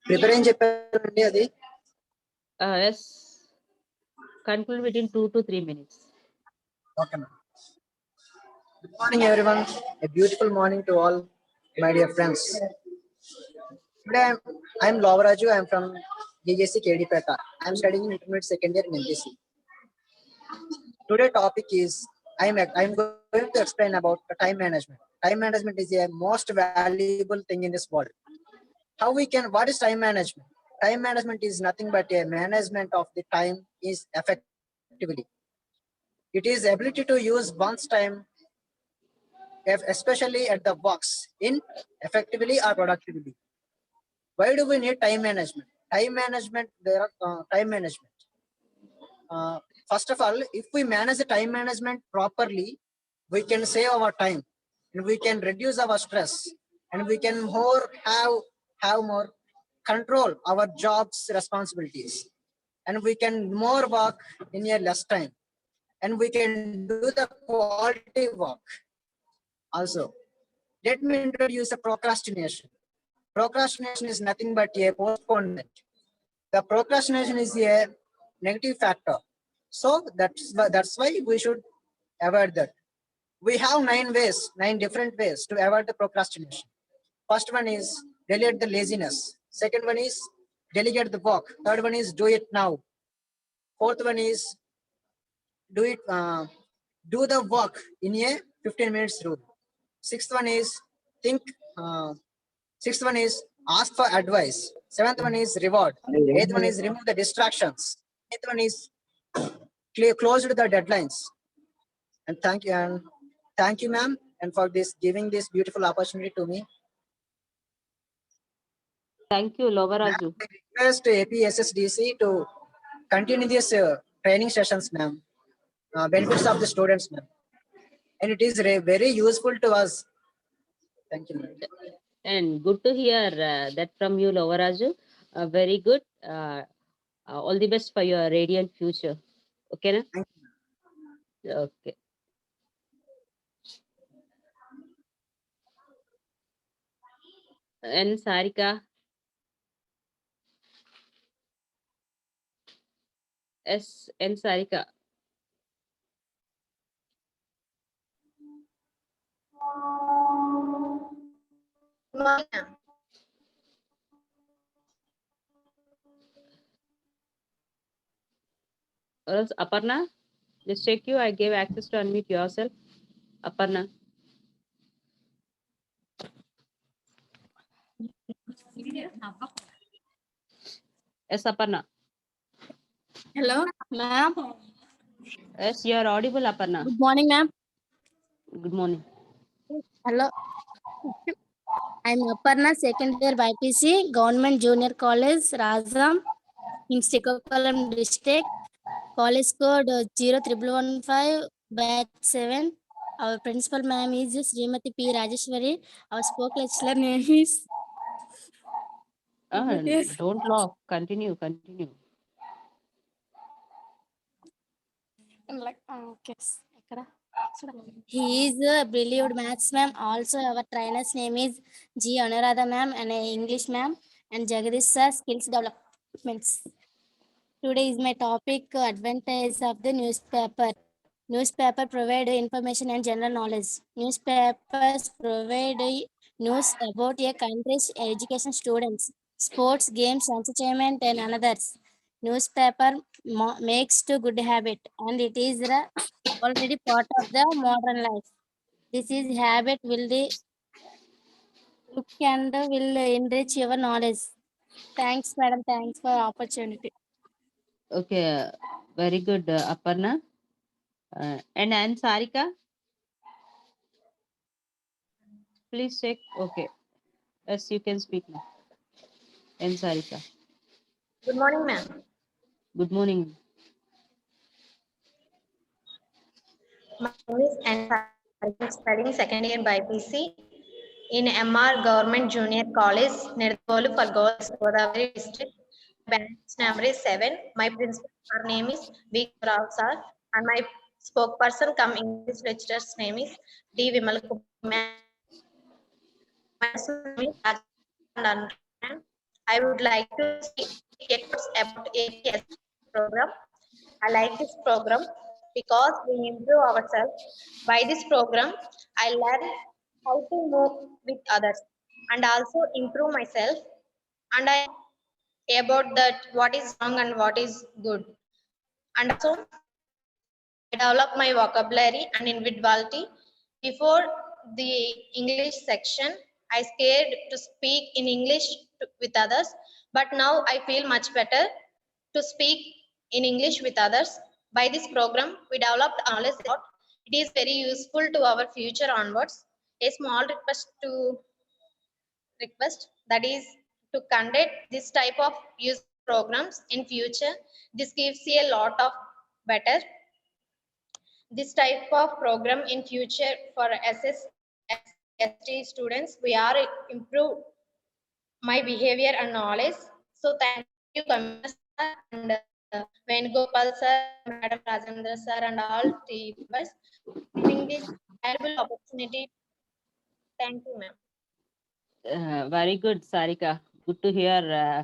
Prepare ఏం చెప్పారండి అది? Yes, conclude within 2 to 3 minutes. Okay, ma'am. Good morning, everyone. A beautiful morning to all my dear friends. Today I'm Lovaraju. I'm from GJC KD-Peta. I'm studying intermediate second year in MPC. Today topic is I'm going to explain about the time management. Time management is a most valuable thing in this world. What is time management? Time management is nothing but a management of the time is effectively. It is ability to use one's time, especially at the works, in effectively or productively. Why do we need time management? Time management, time management. First of all, if we manage the time management properly, we can save our time and we can reduce our stress and we can have more control our jobs responsibilities and we can more work in a less time and we can do the quality work. Also, let me introduce a procrastination. Procrastination is nothing but a postponement. The procrastination is a negative factor. So that's why we should avoid that. We have 9 different ways to avoid the procrastination. First one is delegate the laziness. Second one is delegate the work. Third one is do it now. Fourth one is do the work in a 15 minutes rule. Sixth one is Sixth one is ask for advice. Seventh one is reward. Eighth one is remove the distractions. Eighth one is close to the deadlines. And thank you, ma'am, and for giving this beautiful opportunity to me. Thank you, Lovaraju. I request APSSDC to continue this training sessions, ma'am. Benefits of the students, ma'am. And it is very useful to us. Thank you, ma'am. And good to hear that from you, Lovaraju. Very good. All the best for your radiant future. Okay, na? Thank you. Okay. And Sarika. Yes, and Sarika. Or else Aparna, just check you. I gave access to unmute yourself. Aparna. Yes, Aparna. Hello, ma'am. Yes, you are audible, Aparna. Good morning, ma'am. Good morning. Hello. I'm Aparna, second year BPC, Government Junior College, Razam, in Srikakulam district. College code 01115, batch 7. Our principal ma'am is Srimati P. Rajeshwari. Our spoke lecturer name is. Don't laugh. Continue. Okay. He is a brilliant maths ma'am. Also, our trainer's name is G. Anuradha ma'am and a English ma'am and Jagadish sir, skills developments. Today is my topic, advantage of the newspaper. Newspaper provide information and general knowledge. Newspapers provide news about a country's education, students, sports, games, entertainment, and others. Newspaper makes to good habit, and it is already part of the modern life. This is habit will look and will enrich your knowledge. Thanks, madam. Thanks for opportunity. Okay, very good, Aparna. And Sarika. please check. Okay. Yes, you can speak now. And Sarika. Good morning, ma'am. Good morning. My name is Anne. I'm studying second year BPC in MR Government Junior College, Nerdolu for Girls, Godavari District. Batch number is 7. My principal her name is V. Rao sir, and my spokesperson come English lecturer's name is D. Vimal Kumar. My name is Rajendran. I would like to speak about APS program. I like this program because we improve ourselves. By this program, I learn how to move with others and also improve myself. And I about that what is wrong and what is good. And also I develop my vocabulary and individuality. Before the English section, I scared to speak in English with others, but now I feel much better to speak in English with others. By this program, we developed knowledge about it is very useful to our future onwards. A small request that is to conduct this type of use programs in future. This gives you a lot of better this type of program in future for ST students. We are improve my behavior and knowledge. So thank you, Commissioner sir and Venugopal sir, Madam Rajendra sir, and all team members giving this valuable opportunity. Thank you, ma'am. Very good, Sarika. Good to hear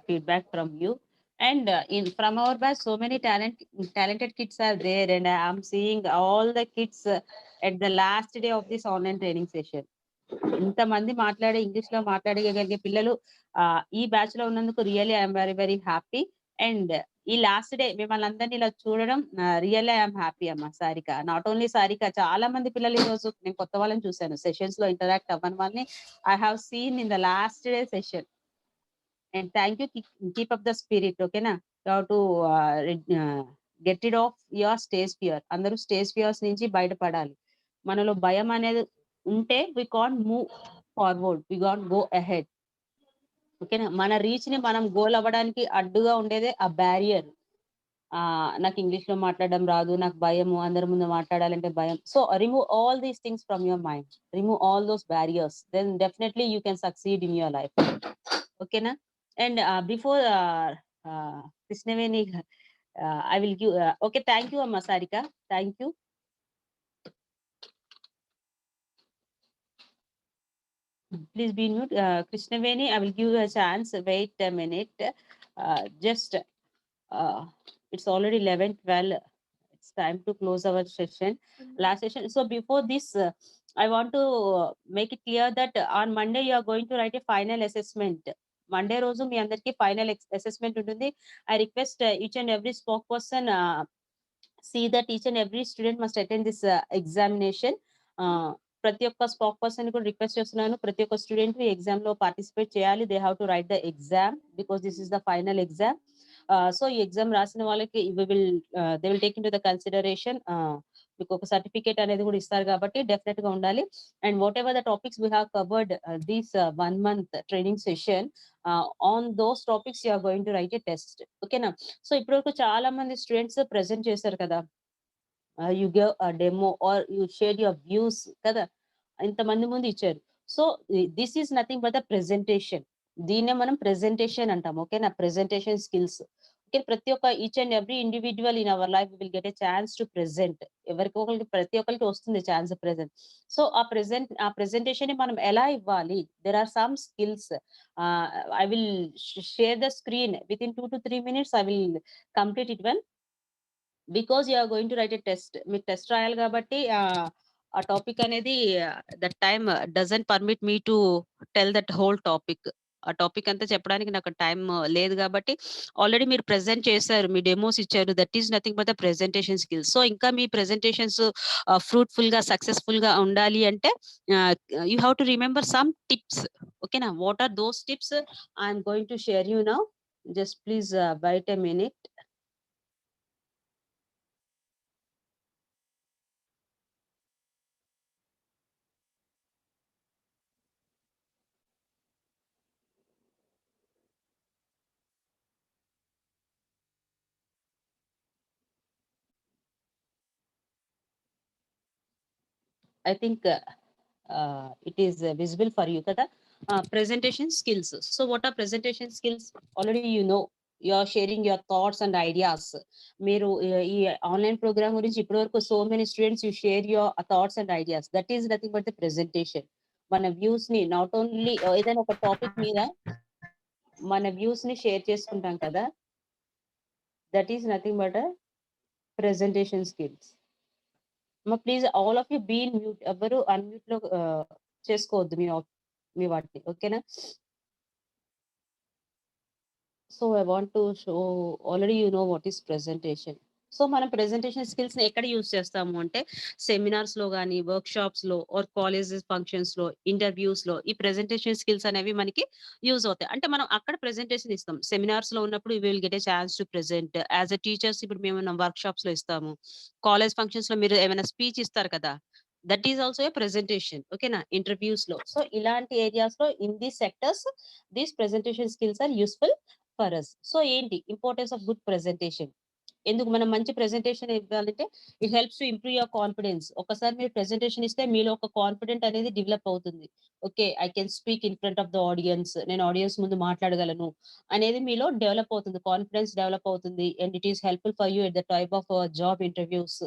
feedback from you. And in from our batch, so many talented kids are there, and I'm seeing all the kids at the last day of this online training session. ఇంతమంది మాట్లాడే English లో మాట్లాడగలిగే పిల్లలు ఈ batch లో ఉన్నందుకు really I'm very very happy. And ఈ last day మిమ్మల్ని అందరినీ ఇలా చూడడం రియల్లీ ఐఎమ్ హ్యాపీ అమ్మ. సారిక, నాట్ ఓన్లీ సారిక, చాలా మంది పిల్లలు ఈ రోజు నేను కొత్త వాళ్ళని చూశాను సెషన్స్ లో ఇంటరాక్ట్ అవ్వని వాళ్ళని I have seen in the last day session. And thank you, keep up the spirit. ఓకేనా? You have to get rid of your stage fear. అందరూ స్టేజ్ ఫియర్స్ నుంచి బయటపడాలి. మనలో భయం అనేది ఉంటే we can't move forward, we can't go ahead. ఓకేనా? మన రీచ్ ని మనం గోల్ అవ్వడానికి అడ్డుగా ఉండేదే ఆ బ్యారియర్. నాకు ఇంగ్లీష్ లో మాట్లాడడం రాదు, నాకు భయము, అందరి ముందు మాట్లాడాలంటే భయం. So remove all these things from your mind, remove all those barriers, then definitely you can succeed in your life. ఓకేనా? And before Krishnaveni, I will give. Okay, thank you అమ్మ Sarika, thank you. Please be mute. Krishnaveni, I will give you a chance. Wait a minute. Just, it's already 11:12. It's time to close our session, last session. So before this, I want to make it clear that on Monday, you are going to write a final assessment. Monday రోజు మీ అందరికి final assessment ఉంటుంది. I request each and every spokesperson see that each and every student must attend this examination. ప్రతి ఒక్క స్పాక్ person కూడా request చేస్తున్నాను, ప్రతి ఒక్క student ఈ ఎగ్జామ్ లో పార్టిసిపేట్ చేయాలి. They have to right the exam because this is the final exam. So ఈ ఎగ్జామ్ రాసిన వాళ్ళకి they will take in to the consideration. మీకు ఒక సర్టిఫికేట్ అనేది కూడా ఇస్తారు కాబట్టి డెఫినెట్ గా ఉండాలి. And whatever the topics we have covered this 1 month training session, on those topics you are going to write a test. ఓకేనా? So ఇప్పటివరకు చాలా మంది స్టూడెంట్స్ ప్రెజెంట్ చేశారు కదా, you gave a demo or you shared your views kada, ఇంతమంది ముందు ఇచ్చారు. So this is nothing but the presentation. దీన్నే మనం ప్రెజెంటేషన్ అంటాం. ఓకేనా? Presentation skills. ఓకే, ప్రతి ఒక్క each and every individual in our life will get a chance to present. ఎవరికొకరికి ప్రతి ఒక్కరికి వస్తుంది ఛాన్స్ ప్రెజెంట్. సో ఆ ప్రెజెంటేషన్ ని మనం ఎలా ఇవ్వాలి? There are some skills. I will share the screen with in 2 to 3 minutes. I will complete it well. Because you are going to write a test. మీరు టెస్ట్ రాయాలి కాబట్టి ఆ topic అనేది that time doesn't permit me to tell that whole topic. ఆ topic అంతా చెప్పడానికి నాకు time లేదు కాబట్టి ఆల్రెడీ మీరు ప్రెజెంట్ చేశారు, మీ డెమోస్ ఇచ్చారు. That is nothing but the presentation skills. So ఇంకా మీ ప్రెజెంటేషన్స్ ఫ్రూట్ఫుల్ గా సక్సెస్ఫుల్ గా ఉండాలి అంటే you have to remember some tips. ఓకేనా? What are those tips? I'm going to share you now. Just please wait a minute. I think it is visible for you kada. Presentation skills. So what are presentation skills? Already you know, you are sharing your thoughts and ideas. మీరు ఈ online programme గురించి ఇప్పటివరకు so many students you share your thoughts and ideas. That is nothing but the presentation. మన views ని not only ఏదైనా ఒక topic మీద మన వ్యూస్ ని షేర్ చేసుకుంటాం కదా, that is nothing but presentation skills. Please all of you be in mute, ఎవరు అన్మ్యూట్ లో చేసుకోవద్దు మీ వాటిని, ఓకేనా? So I want to show, already you know what is presentation. So మనం ప్రెజెంటేషన్ స్కిల్స్ ని ఎక్కడ యూజ్ చేస్తాము అంటే సెమినార్స్ లో కానీ, వర్క్ షాప్స్ లో, ఆర్ కాలేజెస్ ఫంక్షన్స్ లో, ఇంటర్వ్యూస్ లో ఈ ప్రెజెంటేషన్ స్కిల్స్ అనేవి మనకి యూజ్ అవుతాయి. అంటే మనం అక్కడ ప్రెజెంటేషన్ ఇస్తాం. సెమినార్స్ లో ఉన్నప్పుడు you will get a chance to present as a teachers. ఇప్పుడు మేము వర్క్ షాప్స్ లో ఇస్తాము, కాలేజ్ ఫంక్షన్స్ లో మీరు ఏమైనా స్పీచ్ ఇస్తారు కదా, that is also a presentation, ఓకేనా? ఇంటర్వ్యూస్ లో. సో ఇలాంటి ఏరియాస్ లో in these sectors these presentation skills are useful for us. So ఏంటి ఇంపార్టెన్స్ ఆఫ్ గుడ్ ప్రెజెంటేషన్? ఎందుకు మనం మంచి ప్రెజెంటేషన్ ఇవ్వాలంటే it helps to improve your confidence. ఒకసారి మీరు ప్రెజెంటేషన్ ఇస్తే మీలో ఒక కాన్ఫిడెంట్ అనేది డెవలప్ అవుతుంది. Okay, I can speak in front of the audience, నేను ఆడియన్స్ ముందు మాట్లాడగలను అనేది మీలో డెవలప్ అవుతుంది, కాన్ఫిడెన్స్ డెవలప్ అవుతుంది. And it is helpful for you at the type of job interviews.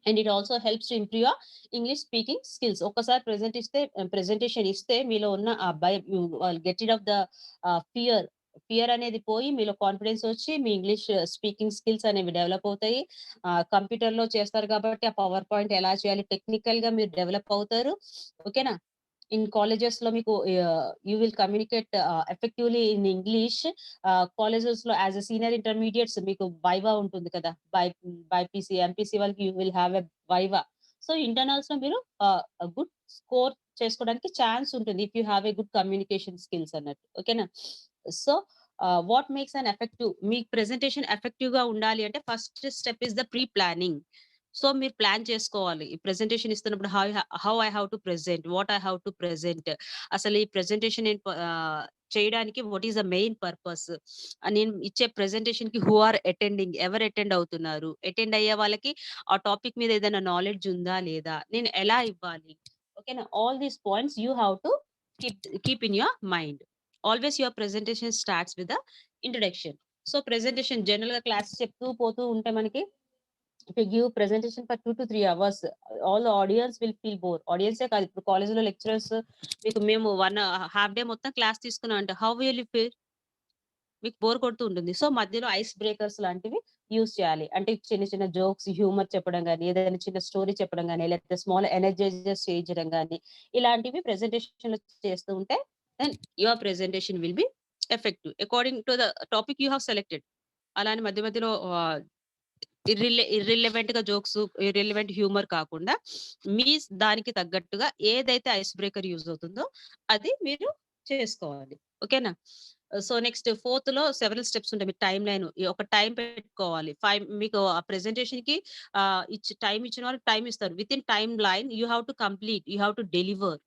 And it also helps to improve your English speaking skills. ఒక్కసారి presentation ఇస్తే మీలో ఉన్న ఆ భయం, get rid of the fear అనేది పోయి మీలో కాన్ఫిడెన్స్ వచ్చి మీ ఇంగ్లీష్ స్పీకింగ్ స్కిల్స్ అనేవి డెవలప్ అవుతాయి. కంప్యూటర్ లో చేస్తారు కాబట్టి ఆ పవర్ పాయింట్ ఎలా చేయాలి టెక్నికల్ గా మీరు డెవలప్ అవుతారు, ఓకేనా? ఇన్ కాలేజెస్ లో మీకు you will communicate effectively in English. Colleges లో యాజ్ అ సీనియర్ ఇంటర్మీడియట్స్ మీకు వైవా ఉంటుంది కదా, బైపీసీ ఎంపీసీ వాళ్ళకి you will have a viva. So internals లో మీరు గుడ్ స్కోర్ చేసుకోవడానికి ఛాన్స్ ఉంటుంది if you have a good communication skills అన్నట్టు, ఓకేనా? So what makes an effective, me presentation effective గా ఉండాలి అంటే first step is the pre planning. So మీరు ప్లాన్ చేసుకోవాలి ఈ ప్రెజెంటేషన్ ఇస్తున్నప్పుడు how I have to present, what I have to present, అసలు ఈ ప్రెజెంటేషన్ చేయడానికి what is the main purpose, నేను ఇచ్చే ప్రెజెంటేషన్ కి హూ ఆర్ అటెండింగ్, ఎవరు అటెండ్ అవుతున్నారు, అటెండ్ అయ్యే వాళ్ళకి ఆ టాపిక్ మీద ఏదైనా నాలెడ్జ్ ఉందా లేదా, నేను ఎలా ఇవ్వాలి, ఓకేనా? All these points you have to keep in your mind. Always your presentation starts with the introduction. So presentation general గా క్లాస్ చెప్తూ పోతూ ఉంటే మనకి if you give presentation for 2 to 3 hours, all the audience will feel bored. Audience కాదు, ఇప్పుడు college లో lecturers మీకు మేము 1.5 day మొత్తం క్లాస్ తీసుకున్నాం అంటే హౌ విల్ యూ ఫీల్? మీకు బోర్ కొడుతూ ఉంటుంది. సో మధ్యలో ఐస్ బ్రేకర్స్ లాంటివి యూజ్ చేయాలి. అంటే చిన్న చిన్న జోక్స్, హ్యూమర్ చెప్పడం కానీ, ఏదైనా చిన్న స్టోరీ చెప్పడం కానీ, లేకపోతే స్మాల్ ఎనర్జైజర్స్ చేయడం కానీ, ఇలాంటివి ప్రెజెంటేషన్ లో చేస్తూ ఉంటే then your presentation will be effective according to the topic you have selected. అలానే మధ్య మధ్యలో ఇర్రిలెవెంట్ గా జోక్స్, ఇర్రిలెవెంట్ హ్యూమర్ కాకుండా మీ దానికి తగ్గట్టుగా ఏదైతే ఐస్ బ్రేకర్ యూజ్ అవుతుందో అది మీరు చేసుకోవాలి, ఓకేనా? సో నెక్స్ట్ ఫోర్త్ లో సెవెరల్ స్టెప్స్ ఉంటాయి. మీ టైం లైన్, ఒక టైం పెట్టుకోవాలి. మీకు ఆ ప్రెజెంటేషన్ కి టైం ఇచ్చిన వాళ్ళు టైం ఇస్తారు. With in time line you have to complete, you have to deliver.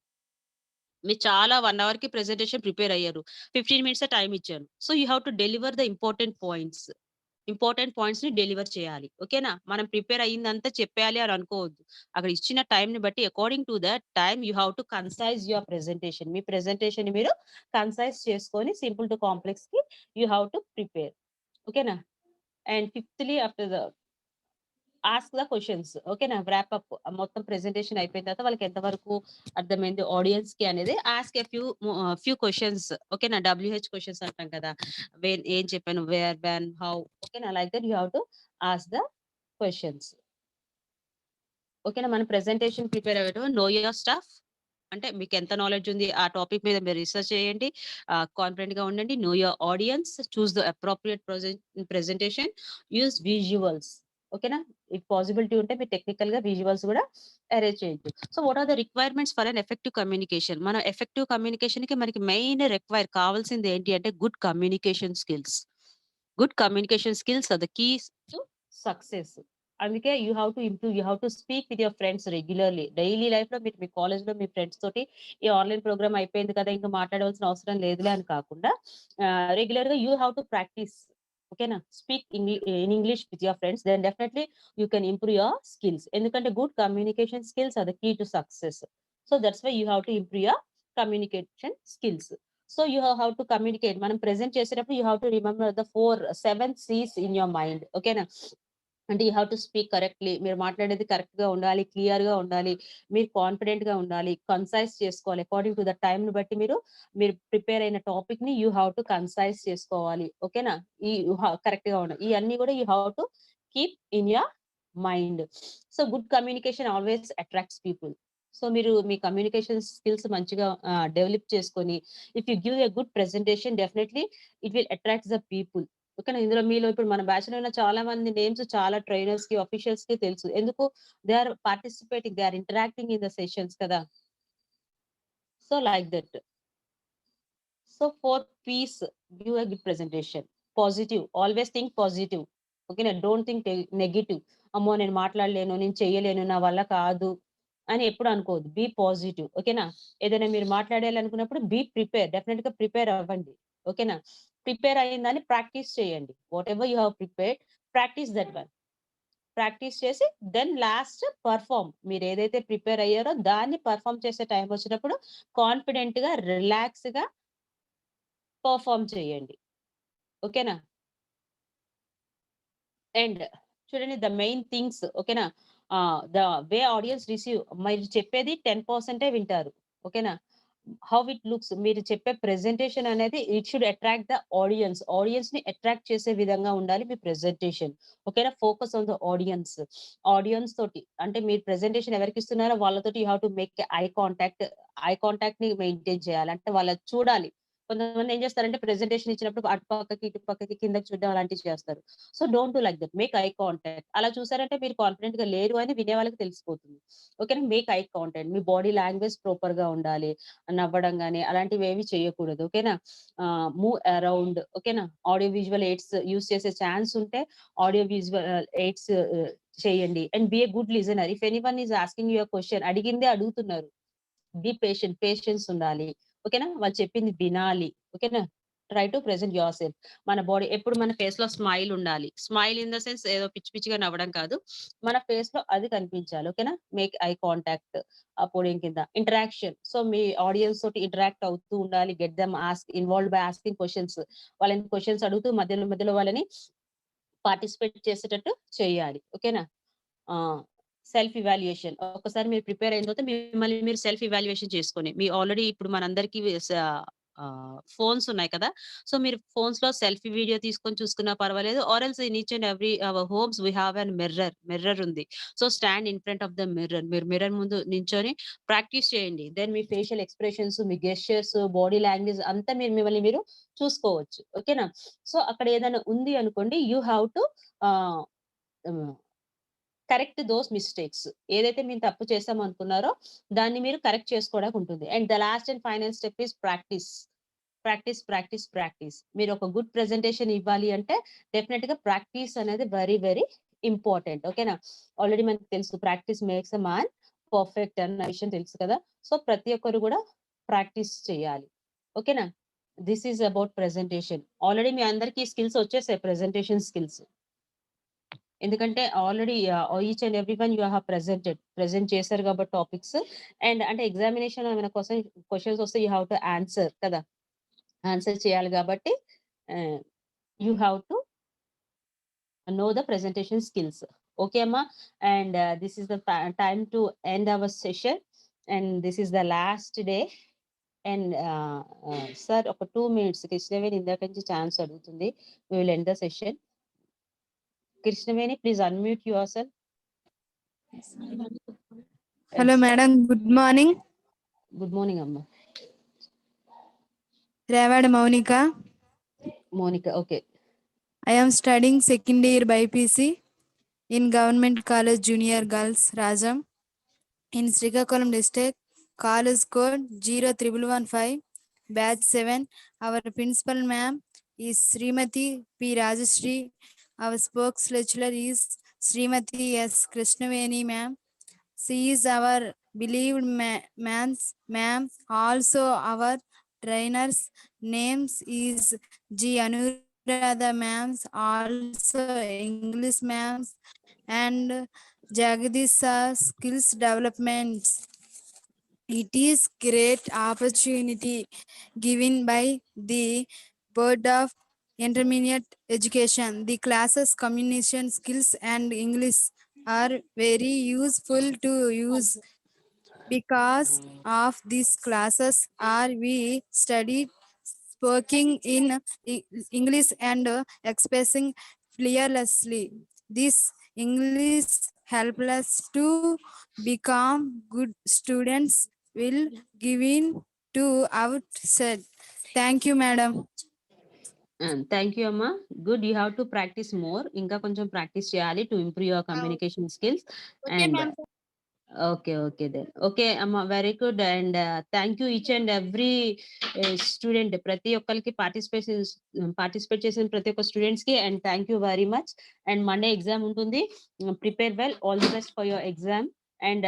మీరు చాలా 1 hour కి ప్రెజెంటేషన్ ప్రిపేర్ అయ్యారు, 15 minutes టైం ఇచ్చాను. So you have to deliver the important points ని డెలివర్ చేయాలి, ఓకేనా? మనం ప్రిపేర్ అయ్యిందంతా చెప్పేయాలి అని అనుకోవద్దు. అక్కడ ఇచ్చిన టైం ని బట్టి according to that time you have to concise your presentation. Me presentation ని మీరు కన్సైజ్ చేసుకొని సింపుల్ టు కాంప్లెక్స్ కి యూ హ్యావ్ టు ప్రిపేర్, ఓకేనా? And fifthly after the ask the questions, ఓకేనా? ర్యాప్ అప్ మొత్తం ప్రెజెంటేషన్ అయిపోయిన తర్వాత వాళ్ళకి ఎంతవరకు అర్థమైంది ఆడియన్స్ కి అనేది ఆస్క్ ఎ ఫ్యూ క్వశ్చన్స్, ఓకేనా? WH క్వశ్చన్స్ అంటాం కదా, ఏం చెప్పాను, వేర్, వెన్, హౌ, ఓకేనా? Like that you have to ask the questions, ఓకేనా? మన ప్రెజెంటేషన్ ప్రిపేర్ అయ్యేటప్పుడు నో యువర్ స్టఫ్, అంటే మీకు ఎంత నాలెడ్జ్ ఉంది ఆ టాపిక్ మీద మీరు రీసెర్చ్ చేయండి, కాన్ఫిడెంట్ గా ఉండండి. Know your audience, choose the appropriate presentation, use visuals, ఓకేనా? ఇఫ్ పాసిబిలిటీ ఉంటే మీరు టెక్నికల్ గా విజువల్స్ కూడా అరేంజ్ చేయొచ్చు. So what are the requirements for an effective communication? మన ఎఫెక్టివ్ కమ్యూనికేషన్ కి మనకి మెయిన్ కావాల్సింది ఏంటి అంటే good communication skills. Good communication skills are the keys to success. అందుకే you have to improve, you have to speak with your friends regularly. Daily life లో మీరు మీ college లో మీ ఫ్రెండ్స్ తోటి ఈ ఆన్లైన్ ప్రోగ్రామ్ అయిపోయింది కదా ఇంకా మాట్లాడవలసిన అవసరం లేదులే అని కాకుండా రెగ్యులర్ గా you have to practice. Okay na, speak in English with your friends, then definitely you can improve your skills. Endukante good communication skills are the key to success. So that's why you have to improve your communication skills. So you have how to communicate. మనం present చేసేటప్పుడు you have to remember the 7 C's in your mind. Okay na, అంటే you have to speak correctly. మీరు మాట్లాడేది correct గా ఉండాలి, clear గా ఉండాలి, మీరు కాన్ఫిడెంట్ గా ఉండాలి, కన్సైజ్ చేసుకోవాలి. అకార్డింగ్ టు ద టైం ని బట్టి మీరు ప్రిపేర్ అయిన టాపిక్ ని యూ హ్యావ్ టు కన్సైజ్ చేసుకోవాలి. ఓకేనా, ఈ కరెక్ట్ గా ఉండాలి. ఇవన్నీ కూడా you have to keep in your mind. So good communication always attracts people. So మీరు మీ కమ్యూనికేషన్ స్కిల్స్ మంచిగా డెవలప్ చేసుకొని if you give a good presentation definitely it will attract the people. ఓకేనా, ఇందులో మీలో ఇప్పుడు మన బ్యాచ్ లో ఉన్న చాలా మంది నేమ్స్ చాలా ట్రైనర్స్ కి ఆఫీషియల్స్ కి తెలుసు. ఎందుకు? They are participating, they are interacting in the sessions కదా. So like that. So 4 P's, give a good presentation. Positive, always think positive. ఓకేనా, డోంట్ థింక్ నెగిటివ్. అమ్మో నేను మాట్లాడలేను, నేను చెయ్యలేను, నా వల్ల కాదు అని ఎప్పుడు అనుకోవద్దు. Be positive. ఓకేనా, ఏదైనా మీరు మాట్లాడాలనుకున్నప్పుడు బీ ప్రిపేర్, డెఫినెట్ గా ప్రిపేర్ అవ్వండి. ఓకేనా, ప్రిపేర్ అయ్యిందని ప్రాక్టీస్ చేయండి. Whatever you have prepared, practice that one. Practice చేసి దెన్ లాస్ట్ పర్ఫార్మ్. మీరు ఏదైతే ప్రిపేర్ అయ్యారో దాన్ని పర్ఫార్మ్ చేసే టైం వచ్చినప్పుడు కాన్ఫిడెంట్ గా రిలాక్స్ గా పర్ఫార్మ్ చేయండి. ఓకేనా, అండ్ చూడండి ద మెయిన్ థింగ్స్. ఓకేనా, ద వే ఆడియన్స్ రిసీవ్, మీరు చెప్పేది 10% వింటారు. ఓకేనా, హౌ ఇట్ లుక్స్, మీరు చెప్పే ప్రెజెంటేషన్ అనేది it should attract the audience. Audience ని అట్రాక్ట్ చేసే విధంగా ఉండాలి మీ ప్రెజెంటేషన్. ఓకేనా, focus on the audience. Audience తోటి అంటే మీరు ప్రెజెంటేషన్ ఎవరికి ఇస్తున్నారో వాళ్ళతోటి you have to make eye contact. Eye contact ని మెయింటైన్ చేయాలి. అంటే వాళ్ళ చూడాలి. కొంతమంది ఏం చేస్తారంటే ప్రెజెంటేషన్ ఇచ్చినప్పుడు అటు పక్కకి ఇటు పక్కకి కిందకి చూడడం అలాంటివి చేస్తారు. So don't do like that. Make eye contact. అలా చూసారంటే మీరు కాన్ఫిడెంట్ గా లేరు అని వినే వాళ్ళకి తెలిసిపోతుంది. ఓకేనా, మేక్ ఐ కాంటాక్ట్. మీ బాడీ లాంగ్వేజ్ ప్రాపర్ గా ఉండాలి. నవ్వడం గానీ అలాంటివి ఏవి చేయకూడదు. ఓకేనా, మూవ్ అరౌండ్. ఓకేనా, ఆడియో విజువల్ ఎయిడ్స్ యూస్ చేసే ఛాన్స్ ఉంటే ఆడియో విజువల్ ఎయిడ్స్ చేయండి. And be a good listener. If anyone is asking your question, అడిగిందే అడుగుతున్నారు, బి పేషెంట్. పేషెన్స్ ఉండాలి. ఓకేనా, వాళ్ళు చెప్పింది వినాలి. ఓకేనా, try to present your self. మన బాడీ ఎప్పుడు మన ఫేస్ లో స్మైల్ ఉండాలి. స్మైల్ ఇన్ ద సెన్స్ ఏదో పిచ్చి పిచ్చిగా నవ్వడం కాదు, మన ఫేస్ లో అది కనిపించాలి. ఓకేనా, మేక్ ఐ కాంటాక్ట్. ఆ పోడియం కింద ఇంటరాక్షన్. సో మీ ఆడియన్స్ తోటి ఇంటరాక్ట్ అవుతూ ఉండాలి. Get them ask involve by asking questions. వాళ్ళని క్వశ్చన్స్ అడుగుతూ మధ్యలో మధ్యలో వాళ్ళని పార్టిసిపేట్ చేసేటట్టు చేయాలి. ఓకేనా, సెల్ఫ్ ఇవాల్యుయేషన్. ఒకసారి మీరు ప్రిపేర్ అయిన తర్వాత మిమ్మల్ని మీరు సెల్ఫ్ ఇవాల్యుయేషన్ చేసుకొని, మీ ఆల్రెడీ ఇప్పుడు మనందరికీ ఫోన్స్ ఉన్నాయి కదా. సో మీరు ఫోన్స్ లో సెల్ఫీ వీడియో తీసుకొని చూసుకున్నా పర్వాలేదు. Or else in each and every our homes we have an mirror ఉంది. So stand in front of the mirror. మీరు మిర్రర్ ముందు నించొని ప్రాక్టీస్ చేయండి. దెన్ మీ ఫేషియల్ ఎక్స్ప్రెషన్స్, మీ గెస్చర్స్, బాడీ లాంగ్వేజ్ అంతా మిమ్మల్ని మీరు చూసుకోవచ్చు. ఓకేనా, సో అక్కడ ఏదైనా ఉంది అనుకోండి, you have to correct those mistakes. ఏదైతే మీరు తప్పు చేసాం అనుకున్నారో దాన్ని మీరు కరెక్ట్ చేసుకోవడానికి ఉంటుంది. And the last and final step is practice. Practice practice practice. మీరు ఒక గుడ్ ప్రెజెంటేషన్ ఇవ్వాలి అంటే డెఫినెట్ గా ప్రాక్టీస్ అనేది వెరీ వెరీ ఇంపార్టెంట్. ఓకేనా, ఆల్రెడీ మనకు తెలుసు practice makes a man perfect అన్న విషయం తెలుసు కదా. సో ప్రతి ఒక్కరు కూడా ప్రాక్టీస్ చేయాలి. ఓకేనా, this is about presentation. Already మీ అందరికీ స్కిల్స్ వచ్చేసాయి, ప్రెజెంటేషన్ స్కిల్స్. ఎందుకంటే already each and every one you have present చేశారు కాబట్టి టాపిక్స్. అండ్ అంటే ఎగ్జామినేషన్ ఏమైనా క్వశ్చన్స్ వస్తే యూ హ్యావ్ టు ఆన్సర్ కదా, ఆన్సర్ చేయాలి కాబట్టి you have to know the presentation skills. Okay amma, and this is the time to end our session, and this is the last day. And sir ఒక 2 minutes Krishnaveni ఇందాక నుంచి chance అడుగుతుంది. We will end the session. Krishnaveni, please unmute yourself. Hello madam, good morning. Good morning amma. Revada Monica. Monica, okay. I am studying second year BPC in Government College Junior Girls Rajam in Srikakulam district. College code 01115, batch 7. Our principal ma'am is Srimati P. Rajashri. Our spokes lecturer is Srimati S. Krishnaveni ma'am. She is our believed ma'am. Also our trainer's names is G. Anuradha ma'ams, also English ma'ams, and Jagadish skills developments. It is great opportunity given by the Board of Intermediate Education. The classes communication skills and English are very useful to use. Because of these classes are we studied speaking in English and expressing fearlessly. This English help us to become good students will given to outset. Thank you, madam. Thank you అమ్మా. Good, you have to practice more. ఇంకా కొంచెం practice చేయాలి to improve your communication skills. And okay then. Okay amma, very good. And thank you each and every student, ప్రతి ఒక్కరికి participate చేసిన ప్రతి ఒక్క students కి, and thank you very much. And Monday exam ఉంటుంది, prepare well, all the best for your exam. And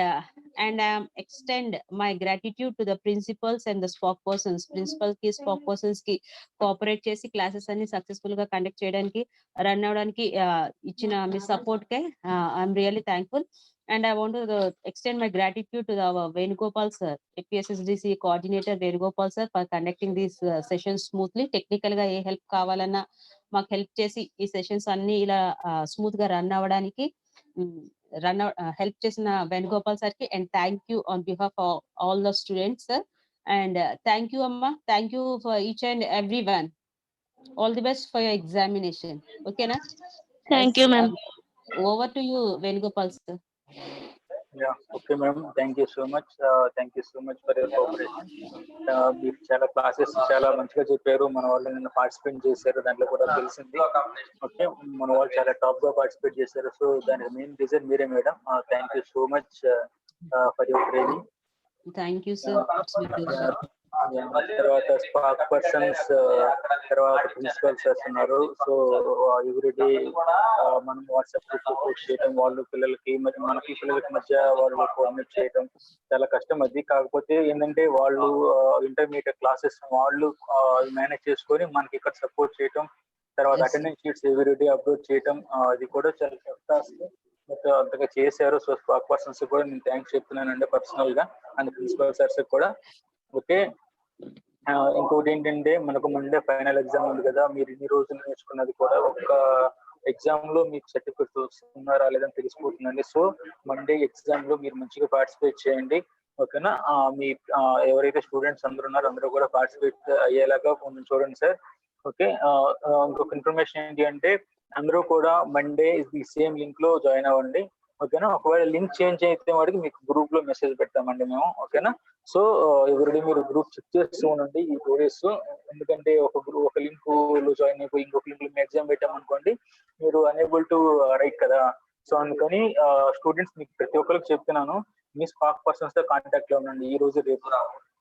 I extend my gratitude to the principals and the spokespersons. Principal ki spokespersons ki cooperate chesi classes anni successful ga conduct cheyadaniki, run avdaniki ichina mi support ke I'm really thankful. And I want to extend my gratitude to our Venugopal sir, APSSDC coordinator Venugopal sir, for conducting these sessions smoothly. Technical ga A help కావాలన్నా మాకు help చేసి ఈ sessions అన్ని ఇలా smooth గా run అవ్వడానికి help చేసిన Venugopal sir కి, and thank you on behalf of all the students sir. And thank you amma, thank you for each and everyone. All the best for your examination. Okay na? Thank you, ma'am. Over to you Venugopal sir. Yeah, okay ma'am, thank you so much. Thank you so much for your cooperation. మీరు చాలా classes చాలా మంచిగా చెప్పారు. మన వాళ్ళు నిన్న participate చేశారు, దాంట్లో కూడా తెలిసింది. ఓకే, మన వాళ్ళు చాలా టాప్ గా పార్టిసిపేట్ చేశారు. సో దానికి మెయిన్ రీజన్ మీరే madam. Thank you so much for your training. Thank you sir. తర్వాత స్పార్క్ పర్సన్స్, తర్వాత ప్రిన్సిపల్ సార్స్ ఉన్నారు. సో ఎవ్రీడే మనం వాట్సాప్ గ్రూప్ లో పోస్ట్ చేయడం, వాళ్ళు పిల్లలకి మనకి పిల్లలకి మధ్య వాళ్ళు కోఆర్డినేట్ చేయడం చాలా కష్టం. అది కాకపోతే ఏంటంటే వాళ్ళు ఇంటర్మీడియట్ క్లాసెస్ వాళ్ళు మేనేజ్ చేసుకొని మనకి ఇక్కడ సపోర్ట్ చేయడం, తర్వాత అటెండెన్స్ షీట్స్ ఎవ్రీడే అప్లోడ్ చేయడం, అది కూడా చాలా టాస్క్. అంతగా చేశారు. సో స్పార్క్ పర్సన్స్ కూడా నేను థ్యాంక్స్ చెప్తున్నానండి పర్సనల్ గా, అండ్ ప్రిన్సిపల్ సార్స్ కూడా. ఓకే, ఇంకోటి ఏంటంటే మనకు మండే ఫైనల్ ఎగ్జామ్ ఉంది కదా, మీరు ఇన్ని రోజులు నేర్చుకున్నది కూడా ఒక్క ఎగ్జామ్ లో మీకు సర్టిఫికెట్ వస్తున్నారా లేదని తెలిసిపోతుందండి. సో మండే ఎగ్జామ్ లో మీరు మంచిగా పార్టిసిపేట్ చేయండి. ఓకేనా? మీ ఎవరైతే స్టూడెంట్స్ అందరూ ఉన్నారో అందరూ కూడా పార్టిసిపేట్ అయ్యేలాగా కొంచెం చూడండి సార్. ఓకే, ఇంకొక ఇన్ఫర్మేషన్ ఏంటి అంటే అందరూ కూడా మండే ది సేమ్ లింక్ లో జాయిన్ అవ్వండి. ఓకేనా? ఒకవేళ లింక్ చేంజ్ అయితే వాడికి మీకు గ్రూప్ లో మెసేజ్ పెడతామండి మేము. ఓకేనా? సో ఎవరిడే మీరు గ్రూప్ చెక్ చేస్తూ ఉండండి ఈ 2 days. ఎందుకంటే ఒక లింక్ లో జాయిన్ అయిపోయి ఇంకొక లింక్ లో ఎగ్జామ్ పెట్టామనుకోండి, మీరు అనేబుల్ టు రైట్ కదా. సో అందుకని స్టూడెంట్స్ మీకు ప్రతి ఒక్కరికి చెప్తున్నాను, మీ స్పార్క్ పర్సన్స్ తో కాంటాక్ట్ లో ఉండండి ఈ రోజు రేపు.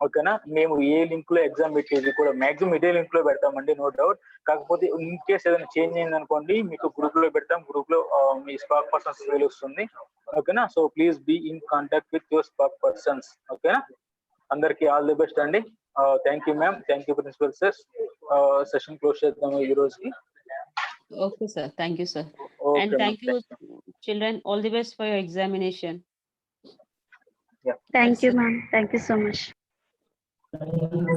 ఓకేనా? మేము ఏ లింక్ లో ఎగ్జామ్ పెట్టేది కూడా మాక్సిమం ఇదే లింక్ లో పెడతామండి, నో డౌట్. కాకపోతే ఇన్ కేస్ ఏదైనా చేంజ్ అయింది అనుకోండి, మీకు గ్రూప్ లో పెడతాం, గ్రూప్ లో మీ స్పార్క్ పర్సన్స్ తెలుస్తుంది. ఓకేనా? So please be in contact with your spark persons. ఓకేనా? అందరికి ఆల్ ది బెస్ట్ అండి. Thank you ma'am, thank you principal sir. Session close చేద్దాము ఈ రోజుకి. Okay sir, thank you sir. Okay, and thank you children, all the best for your examination. Thank you ma'am, thank you so much.